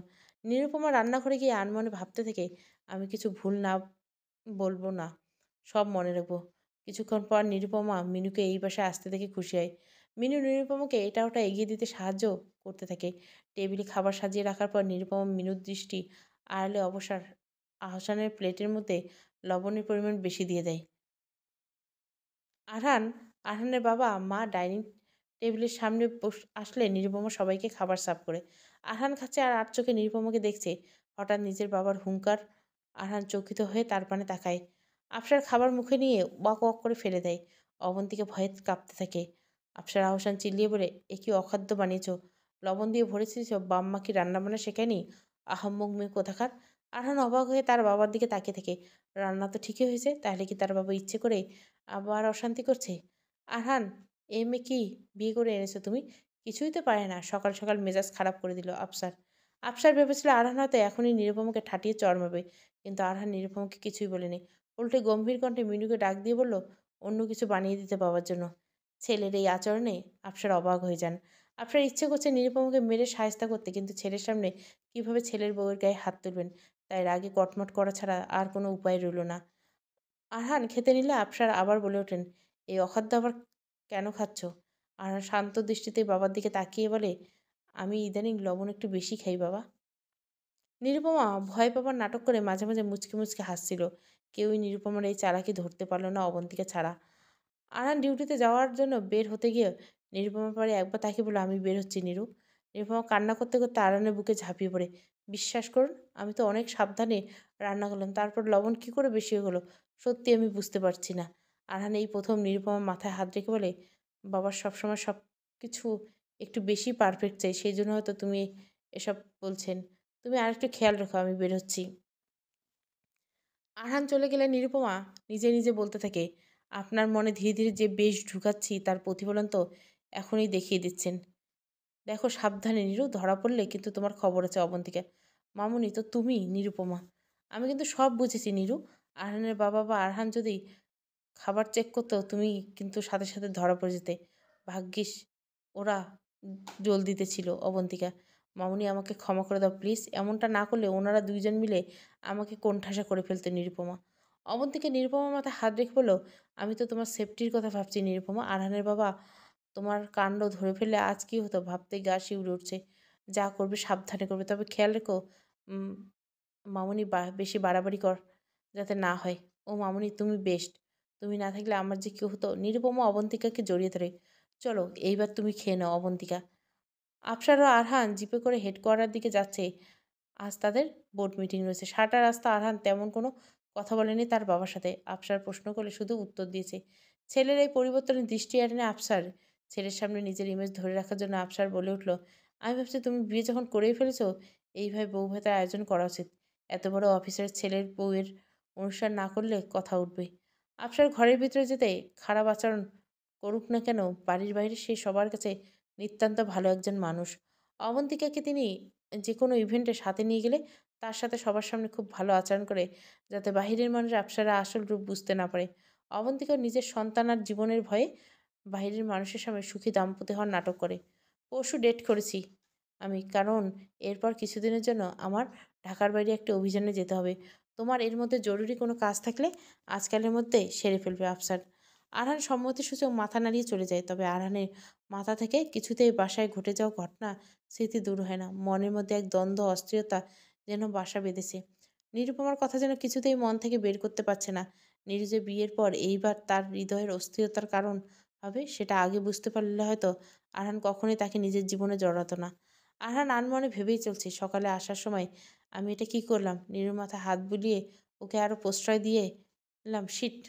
নিরুপমা রান্নাঘরে গিয়ে আনমনে ভাবতে থাকে, আমি কিছু ভুল না বলবো না, সব মনে রাখবো। কিছুক্ষণ পর নিরুপমা মিনুকে এই বাসায় আসতে দেখে খুশি হয়। মিনু নিরুপমাকে এটা ওটা এগিয়ে দিতে সাহায্য করতে থাকে। টেবিলে খাবার সাজিয়ে রাখার পর নিরুপমা মিনুর দৃষ্টি আড়ালে আহসানের প্লেটের মধ্যে লবণের পরিমাণ বেশি দিয়ে দেয়। আরহান আরহানের বাবা মা ডাইনিং টেবিলের সামনে আসলে নিরুপমা সবাইকে খাবার সার্ভ করে। আরহান খাচ্ছে আর আর চোখে নিরুপমাকে দেখছে। হঠাৎ নিজের বাবার হুঙ্কার আরহান চকিত হয়ে তার পানে তাকায়। আফসার খাবার মুখে নিয়ে ওয়াক ওয়াক করে ফেলে দেয়। অবন্তীকে ভয়ে কাঁপতে থাকে। আফসার আহসান চিল্লিয়ে বলে, এ কি অখাদ্য বানিয়েছ? লবণ দিয়ে ভরেছিস? বাম্মা কি রান্নাবান্না শেখায়নি? আহাম্মক মেয়ে কোথাকার। আরহান অবাক হয়ে তার বাবার দিকে তাকিয়ে থাকে। রান্না তো ঠিকই হয়েছে, তাহলে কি তার বাবা ইচ্ছে করে আবার অশান্তি করছে? আরহান, এ মেয়ে কি বিয়ে করে এনেছো তুমি? কিছুই তো পারে না। সকাল সকাল মেজাজ খারাপ করে দিল আফসার। আফসার ভেবেছিল আরহান হয়তো এখনই নিরুপমাকে ঠাটিয়ে চড় মারবে, কিন্তু আরহান নিরুপমাকে কিছুই বলেনি। উল্টে গম্ভীর কণ্ঠে মিনুকে ডাক দিয়ে বলল, অন্য কিছু বানিয়ে দিতে বাবার জন্য। ছেলের এই আচরণে আফসার অবাক হয়ে যান। আফসার ইচ্ছে করছে নিরুপমাকে মেরে সায়স্তা করতে, কিন্তু ছেলের সামনে কিভাবে ছেলের বউয়ের গায়ে হাত তুলবেন, তাই রাগে কটমট করা ছাড়া আর কোনো উপায় রইল না। আরহান খেতে নিলে আফসার আবার বলে ওঠেন, এই অখাদ্য আবার কেন খাচ্ছ? আরহান শান্ত দৃষ্টিতে বাবার দিকে তাকিয়ে বলে, আমি ইদানিং লবণ একটু বেশি খাই বাবা। নিরুপমা ভয় পাবার নাটক করে মাঝে মাঝে মুচকে মুচকে হাসছিল। কেউই নিরুপমার এই চালাকি ধরতে পারল না অবন্তীকে ছাড়া। আরহান ডিউটিতে যাওয়ার জন্য বের হতে গিয়ে নিরুপমার পরে একবার তাকে বলে, আমি বের হচ্ছি নিরু। নিরুপমা কান্না করতে করতে আরহানের বুকে ঝাঁপিয়ে পড়ে। বিশ্বাস করুন, আমি তো অনেক সাবধানে রান্না করলাম, তারপর লবণ কী করে বেশি হয়ে গেলো সত্যি আমি বুঝতে পারছি না। আরহান এই প্রথম নিরুপমার মাথায় হাত রেখে বলে, বাবার সবসময় সব কিছু একটু বেশি পারফেক্ট চাই, সেই জন্য হয়তো তুমি এসব বলছেন। তুমি আরেকটু খেয়াল রেখো, আমি বের হচ্ছি। আরহান চলে গেলে নিরুপমা নিজে নিজে বলতে থাকে, আপনার মনে ধীরে ধীরে যে বেশ ঢুকাচ্ছি তার প্রতিফলন তো এখনই দেখিয়ে দিচ্ছেন। দেখো সাবধানে নিরু, ধরা পড়লে কিন্তু তোমার খবর আছে অবন্তীকে। মামুনি তো তুমি নিরুপমা। আমি কিন্তু সব বুঝেছি নিরু। আরহানের বাবা বা আরহান যদি খাবার চেক করতো তুমি কিন্তু সাথে সাথে ধরা পড়ে যেতে। ভাগ্যিস ওরা জল দিতেছিল। অবন্তিকা, মামুনি আমাকে ক্ষমা করে দাও প্লিজ। এমনটা না করলে ওনারা দুইজন মিলে আমাকে কোণঠাসা করে ফেলতো নিরুপমা। অবন্তিকা নিরুপমার মাথায় হাত রেখে বলল, আমি তো তোমার সেফটির কথা ভাবছি নিরুপমা। আরহানের বাবা তোমার কাণ্ড ধরে ফেললে আজ কি হতো ভাবতেই গা শিউরে উঠছে। যা করবে সাবধানে করবে, তবে খেয়াল রেখো উম, মামুনি বেশি বাড়াবাড়ি কর যাতে না হয়। ও মামুনি তুমি বেস্ট, তুমি না থাকলে আমার যে কি হতো। নিরুপমা অবন্তিকাকে জড়িয়ে ধরে, চলো এইবার তুমি খেয়ে নাও অবন্তিকা। আফসার ও আরহান জিপে করে হেডকোয়ার্টার দিকে যাচ্ছে। আজ তাদের বোর্ড মিটিং রয়েছে। সারাটা রাস্তা আরহান তেমন কোনো কথা বলেনি তার বাবার সাথে। আফসার প্রশ্ন করলে শুধু উত্তর দিয়েছে। ছেলের এই পরিবর্তনের দৃষ্টি এড়েনি আফসার। ছেলের সামনে নিজের ইমেজ ধরে রাখার জন্য আফসার বলে উঠল, আমি ভাবছি তুমি বিয়ে যখন করেই ফেলেছো, এইভাবে বউ ভাতের আয়োজন করা উচিত। এত বড় অফিসের ছেলের বউয়ের অনুষ্ঠান না করলে কথা উঠবে। আফসার ঘরের ভিতরে যেতে খারাপ আচরণ করুক না কেন, বাড়ির বাইরে সে সবার কাছে নিতান্ত ভালো একজন মানুষ। অবন্তিকাকে তিনি যে কোনো ইভেন্টে সাথে নিয়ে গেলে তার সাথে সবার সামনে খুব ভালো আচরণ করে, যাতে বাহিরের মানুষ আপ্সরা আসল রূপ বুঝতে না পারে। অবন্তিকা নিজের সন্তান আর জীবনের ভয়ে বাহিরের মানুষের সামনে সুখী দাম্পত্য হওয়ার নাটক করে। পরশু ডেট করেছি আমি, কারণ এরপর কিছুদিনের জন্য আমার ঢাকার বাইরে একটা অভিযানে যেতে হবে। তোমার এর মধ্যে জরুরি কোনো কাজ থাকলে আজকালের মধ্যে সেরে ফেলবে আফসার। আরহান সম্মতিসূচক মাথা নাড়িয়ে চলে যায়। তবে আরহানের মাথা থেকে কিছুতেই বাসায় ঘটে যাওয়া ঘটনা স্মৃতি দূর হয় না। মনের মধ্যে এক দ্বন্দ্ব অস্থিরতা যেন বাসা বেঁধেছে। নিরুপমার কথা যেন কিছুতেই মন থেকে বের করতে পারছে না। নিরু যে বিয়ের পর এইবার তার হৃদয়ের অস্থিরতার কারণ হবে, সেটা আগে বুঝতে পারলে হয়তো আরহান কখনোই তাকে নিজের জীবনে জড়াতো না। আরহান আনমনে ভেবেই চলছে, সকালে আসার সময় আমি এটা কি করলাম। নিরুর মাথায় হাত বুলিয়ে ওকে আরও প্রশ্রয় দিয়ে এলাম। শিট।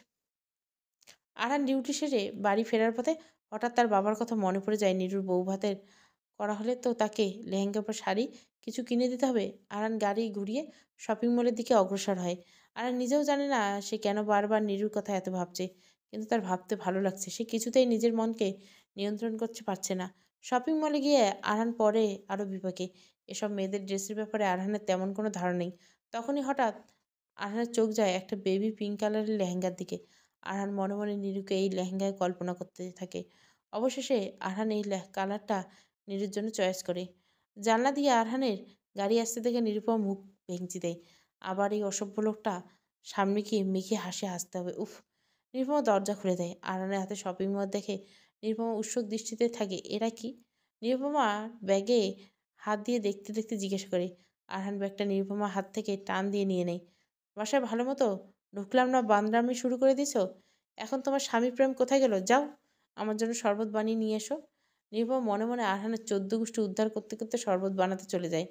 আরহান ডিউটি শেষে বাড়ি ফেরার পথে হঠাৎ তার বাবার কথা মনে পড়ে যায়। নিরুর বউ ভাতের করা হলে তো তাকে লেহেঙ্গা বা শাড়ি কিছু কিনে দিতে হবে। আরহান গাড়ি ঘুরিয়ে শপিং মলের দিকে অগ্রসর হয়। আরহান নিজেও জানে না সে কেন বারবার নিরুর কথা এত ভাবছে, কিন্তু তার ভাবতে ভালো লাগছে। সে কিছুতেই নিজের মনকে নিয়ন্ত্রণ করতে পারছে না। শপিং মলে গিয়ে আরহান পরে আরও বিপাকে। এসব মেয়েদের ড্রেসের ব্যাপারে আরহানের তেমন কোনো ধারণা নেই। তখনই হঠাৎ আরহানের চোখ যায় একটা বেবি পিঙ্ক কালারের লেহেঙ্গার দিকে। আরহান মনে মনে নিরুকে এই লেহেঙ্গায় কল্পনা করতে থাকে। অবশেষে আরহান এই কালারটা নীরুর জন্য চয়েস করে। জানলা দিয়ে আরহানের গাড়ি আসতে দেখে নিরুপমা মুখ ভেঙচি দেয়। আবার এই অসভ্য লোকটা সামনে গিয়ে মেখে হাসতে হবে, উফ। নিরুপমা দরজা খুলে দেয়। আরহানের হাতে শপিং মল দেখে নিরুপমা উৎসুক দৃষ্টিতে থাকে। এরা কি? নিরুপমা ব্যাগে হাত দিয়ে দেখতে দেখতে জিজ্ঞেস করে। আরহান ব্যাগটা নিরুপমার হাত থেকে টান দিয়ে নিয়ে নেয়। বাসায় ভালো মতো ঢুকলাম না বান্দরামি শুরু করে দিছ। এখন তোমার স্বামী প্রেম কোথায় গেল? যাও আমার জন্য শরবত বানিয়ে নিয়ে এসো। নিরুপমা মনে মনে আরহানের 14 গোষ্ঠী উদ্ধার করতে করতে শরবত বানাতে চলে যায়।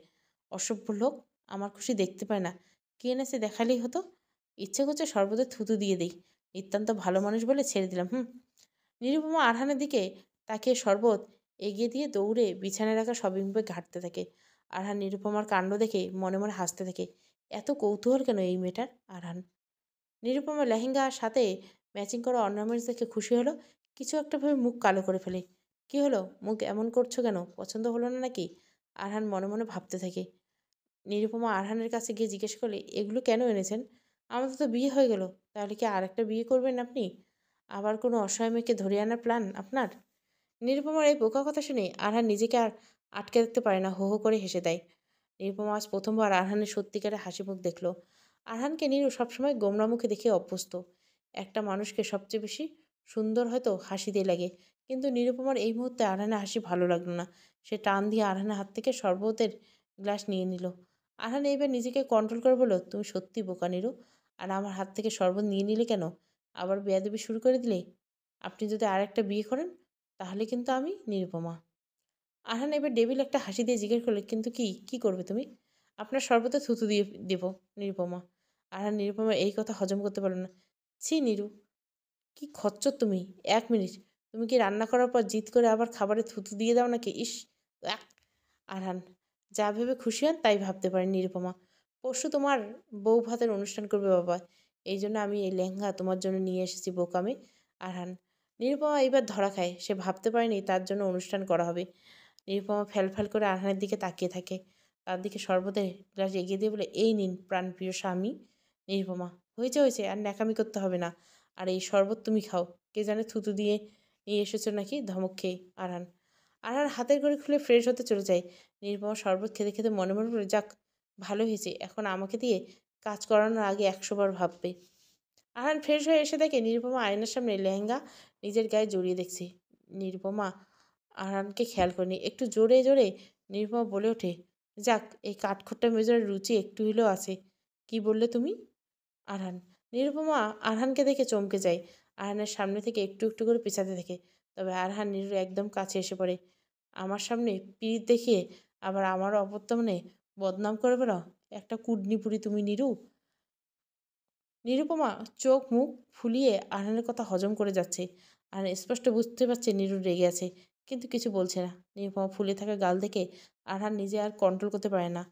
অসভ্য লোক, আমার খুশি দেখতে পায় না। কি এনেছে দেখালেই হতো। ইচ্ছে করছে শরবতে থুতু দিয়ে দেই। নিতান্ত ভালো মানুষ বলে ছেড়ে দিলাম। নিরুপমা আরহানের দিকে তাকিয়ে শরবত এগিয়ে দিয়ে দৌড়ে বিছানায় রাখা শপিং ব্যাগ ঘাঁটতে থাকে। আরহান নিরুপমার কাণ্ড দেখে মনে মনে হাসতে থাকে। এত কৌতূহল কেন এই মেয়েটার? আরহান নিরুপমা লেহেঙ্গার সাথে ম্যাচিং করা অর্নামেন্টস দেখে খুশি হলো। কিছু একটা ভেবে মুখ কালো করে ফেলে। কি হলো, মুখ এমন করছো কেন? পছন্দ হলো না নাকি? আরহান মনে মনে ভাবতে থাকে। নিরুপমা আরহানের কাছে গিয়ে জিজ্ঞেস করলে, এগুলো কেন এনেছেন? আমাদের তো বিয়ে হয়ে গেল। তাহলে কি আর একটা বিয়ে করবেন আপনি? আবার কোনো অসহায় মেয়েকে ধরে আনার প্ল্যান আপনার? নিরুপমার এই বোকা কথা শুনে আরহান নিজেকে আর আটকে রাখতে পারে না, হো হো করে হেসে দেয়। নিরুপমা আজ প্রথমবার আরহানের সত্যিকারের হাসি মুখ দেখল। আরহানকে নিরু সবসময় গোমরা মুখে দেখে অভ্যস্ত। একটা মানুষকে সবচেয়ে বেশি সুন্দর হয়তো হাসি দিয়ে লাগে, কিন্তু নিরুপমার এই মুহূর্তে আরহানের হাসি ভালো লাগলো না। সে টান দিয়ে আরহানের হাত থেকে শরবতের গ্লাস নিয়ে নিল। আরহান এইবার নিজেকে কন্ট্রোল করে বলল, তুমি সত্যি বোকা নিরু। আর আমার হাত থেকে শরবত নিয়ে নিলে কেন? আবার বেয়াদবি শুরু করে দিলে। আপনি যদি আর একটা বিয়ে করেন তাহলে কিন্তু আমি নিরুপমা। আরহান এবার ডেভিল একটা হাসি দিয়ে জিজ্ঞেস করলে, কিন্তু কি কি করবে তুমি? আপনার শরবতে থুতু দিয়ে দেব। নিরুপমা। আরহান নিরুপমা এই কথা হজম করতে পারল না। ছি নিরু, কি খচ্চর তুমি। 1 মিনিট, তুমি কি রান্না করার পর জিদ করে আবার খাবারে থুতু দিয়ে দাও নাকি? ইস, আহ! আরহান যা ভেবে খুশি হন তাই ভাবতে পারেন নিরুপমা। পরশু তোমার বউ ভাতের অনুষ্ঠান করবে বাবা, এই জন্য আমি এই লেহেঙ্গা তোমার জন্য নিয়ে এসেছি বোকামে। আরহান। নিরুপমা এইবার ধরা খায়। সে ভাবতে পারেনি তার জন্য অনুষ্ঠান করা হবে। নিরুপমা ফ্যাল করে আরহানের দিকে তাকিয়ে থাকে। তার দিকে শরবতের গ্লাস এগিয়ে দিয়ে বলে, এই নিন প্রাণপ্রিয় স্বামী। নিরুপমা। হয়েছে হয়েছে, আর ন্যাকামি করতে হবে না। আর এই শরবত তুমি খাও। কে জানে থুতু দিয়ে নিয়ে এসেছো নাকি? ধমক খেয়ে আরহান। আরহান হাতের ঘড়ি খুলে ফ্রেশ হতে চলে যায়। নিরুপমা শরবত খেতে খেতে মনে মনে বলে, যাক ভালো হয়েছে, এখন আমাকে দিয়ে কাজ করানোর আগে 100 বার ভাববে। আরহান ফ্রেশ হয়ে এসে দেখে নিরুপমা আয়নার সামনে লেহেঙ্গা নিজের গায়ে জড়িয়ে দেখছে। নিরুপমা আরহানকে খেয়াল করেনি। একটু জোরে জোরে নিরুপমা বলে ওঠে, যাক এই কাঠখোট্টা মেজরের রুচি একটু হলেও আছে। কি বললে তুমি? আরহান। নিরুপমা আরহানকে দেখে চমকে যায়। আরহানের সামনে থেকে একটু একটু করে পিছাতে থাকে। তবে আরহান নিরুর একদম কাছে এসে পড়ে। আমার সামনে পিঠ দেখিয়ে আবার আমার অবর্তমানে বদনাম করে বেড়াও? একটা কুডনিপুরি তুমি নিরু। নিরুপমা চোখ মুখ ফুলিয়ে আরহানের কথা হজম করে যাচ্ছে। আর স্পষ্ট বুঝতে পারছে নিরু রেগে আছে, কিন্তু কিছু বলছে না। নিরুপমা ফুলে থাকা গাল দেখে আরহান নিজে আর কন্ট্রোল করতে পারে না।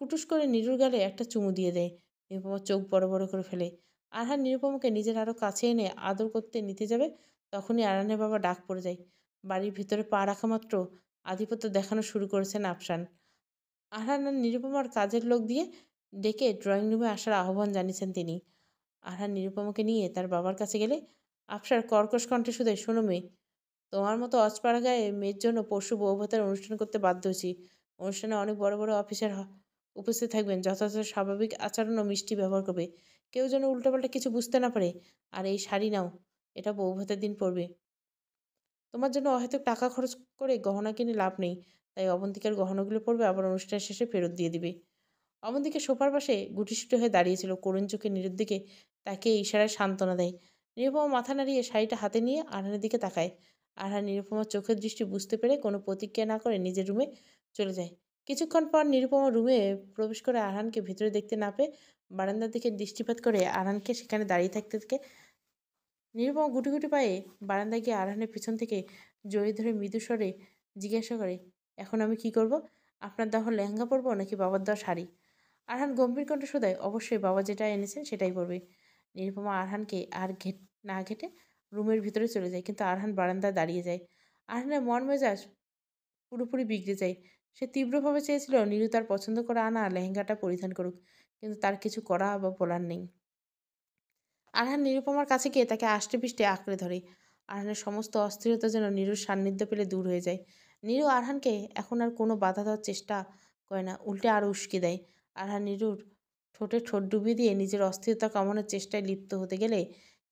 কুটুস করে নিরুর গালে একটা চুমু দিয়ে দেয়। নিরুপমা চোখ বড় বড় করে ফেলে। আরহান নিরুপমাকে নিজের আরও কাছে এনে আদর করতে নিতে যাবে, তখনই আরহানের বাবা ডাক পড়ে যায়। বাড়ির ভিতরে পা রাখা মাত্র আধিপত্য দেখানো শুরু করেছেন আফসান। আরহান আর নিরুপমার কাজের লোক দিয়ে ডেকে ড্রয়িং রুমে আসার আহ্বান জানিয়েছেন তিনি। আরহান নিরুপমাকে নিয়ে তার বাবার কাছে গেলে আফসার কর্কশ কণ্ঠে শুধু, শোনো মেয়ে, তোমার মতো অজপাড়া গায়ে মেয়ের জন্য পরশু বউভাতের অনুষ্ঠান করতে বাধ্য হয়েছি। অনুষ্ঠানে অনেক বড় বড় অফিসার উপস্থিত থাকবেন। যথাযথ স্বাভাবিক আচরণ ও মিষ্টি ব্যবহার করবে। কেউ যেন উল্টোপাল্টা কিছু বুঝতে না পারে। আর এই শাড়ি নাও, এটা বউভাতের দিন পরবে। তোমার জন্য অহেতুক টাকা খরচ করে গহনা কিনে লাভ নেই। তাই অবন্তিকার গহনাগুলো পরবে, আবার অনুষ্ঠান শেষে ফেরত দিয়ে দিবে। অবন্তিকা সোফার পাশে গুটিসুটি হয়ে দাঁড়িয়েছিল। করুণ চোখে নীরুর দিকে তাকে ইশারায় সান্ত্বনা দেয়। নিরুপমা মাথা নাড়িয়ে শাড়িটা হাতে নিয়ে আরহানের দিকে তাকায়। আরহান নিরুপমার চোখের দৃষ্টি বুঝতে পেরে কোনো প্রতিক্রিয়া না করে নিজের রুমে চলে যায়। কিছুক্ষণ পর নিরুপমা রুমে প্রবেশ করে আরহানকে ভিতরে দেখতে না পেয়ে বারান্দার দিকে দৃষ্টিপাত করে আরহানকে সেখানে দাঁড়িয়ে থাকতে থেকে নিরুপমা গুটি গুটি পায়ে বারান্দায় গিয়ে আরহানের পিছন থেকে জড়িয়ে ধরে মৃদু স্বরে জিজ্ঞাসা করে, এখন আমি কি করব? আপনার দেওয়া লেহেঙ্গা পরবো নাকি বাবার দেওয়া শাড়ি? আরহান গম্ভীর কণ্ঠে শোধায়, অবশ্যই বাবা যেটা এনেছেন সেটাই পরবে। নিরুপমা আরহানকে আর না ঘেটে রুমের ভিতরে চলে যায়, কিন্তু আরহান বারান্দায় দাঁড়িয়ে যায়। আরহানের মন মেজাজ পুরোপুরি বিগড়ে যায়। সে তীব্রভাবে চেয়েছিল নীরু তার পছন্দ করে আনা লেহেঙ্গাটা পরিধান করুক, কিন্তু তার কিছু করা বা বলার নেই। আরহান নিরুপমার কাছে গিয়ে তাকে আষ্টেপৃষ্টে আঁকড়ে ধরে। আরহানের সমস্ত অস্থিরতা যেন নীরুর সান্নিধ্য পেলে দূর হয়ে যায়। নীরু আরহানকে এখন আর কোনো বাধা দেওয়ার চেষ্টা করে না, উল্টে আরও উস্কে দেয়। আরহান নীরুর ঠোঁটে ঠোঁট ডুবিয়ে দিয়ে নিজের অস্থিরতা কমানোর চেষ্টায় লিপ্ত হতে গেলে,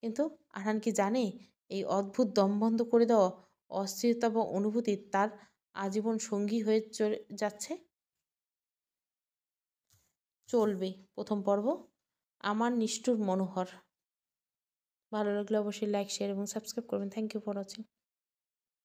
কিন্তু আরহান কি জানে এই অদ্ভুত দমবন্ধ করে দেওয়া অস্থিরতা বা অনুভূতি তার আজীবন সঙ্গী হয়ে যাচ্ছে। চলবে প্রথম পর্ব, আমার নিষ্ঠুর মনোহর। ভালো লাগলে অবশ্যই লাইক, শেয়ার এবং সাবস্ক্রাইব করবেন। Thank you for watching.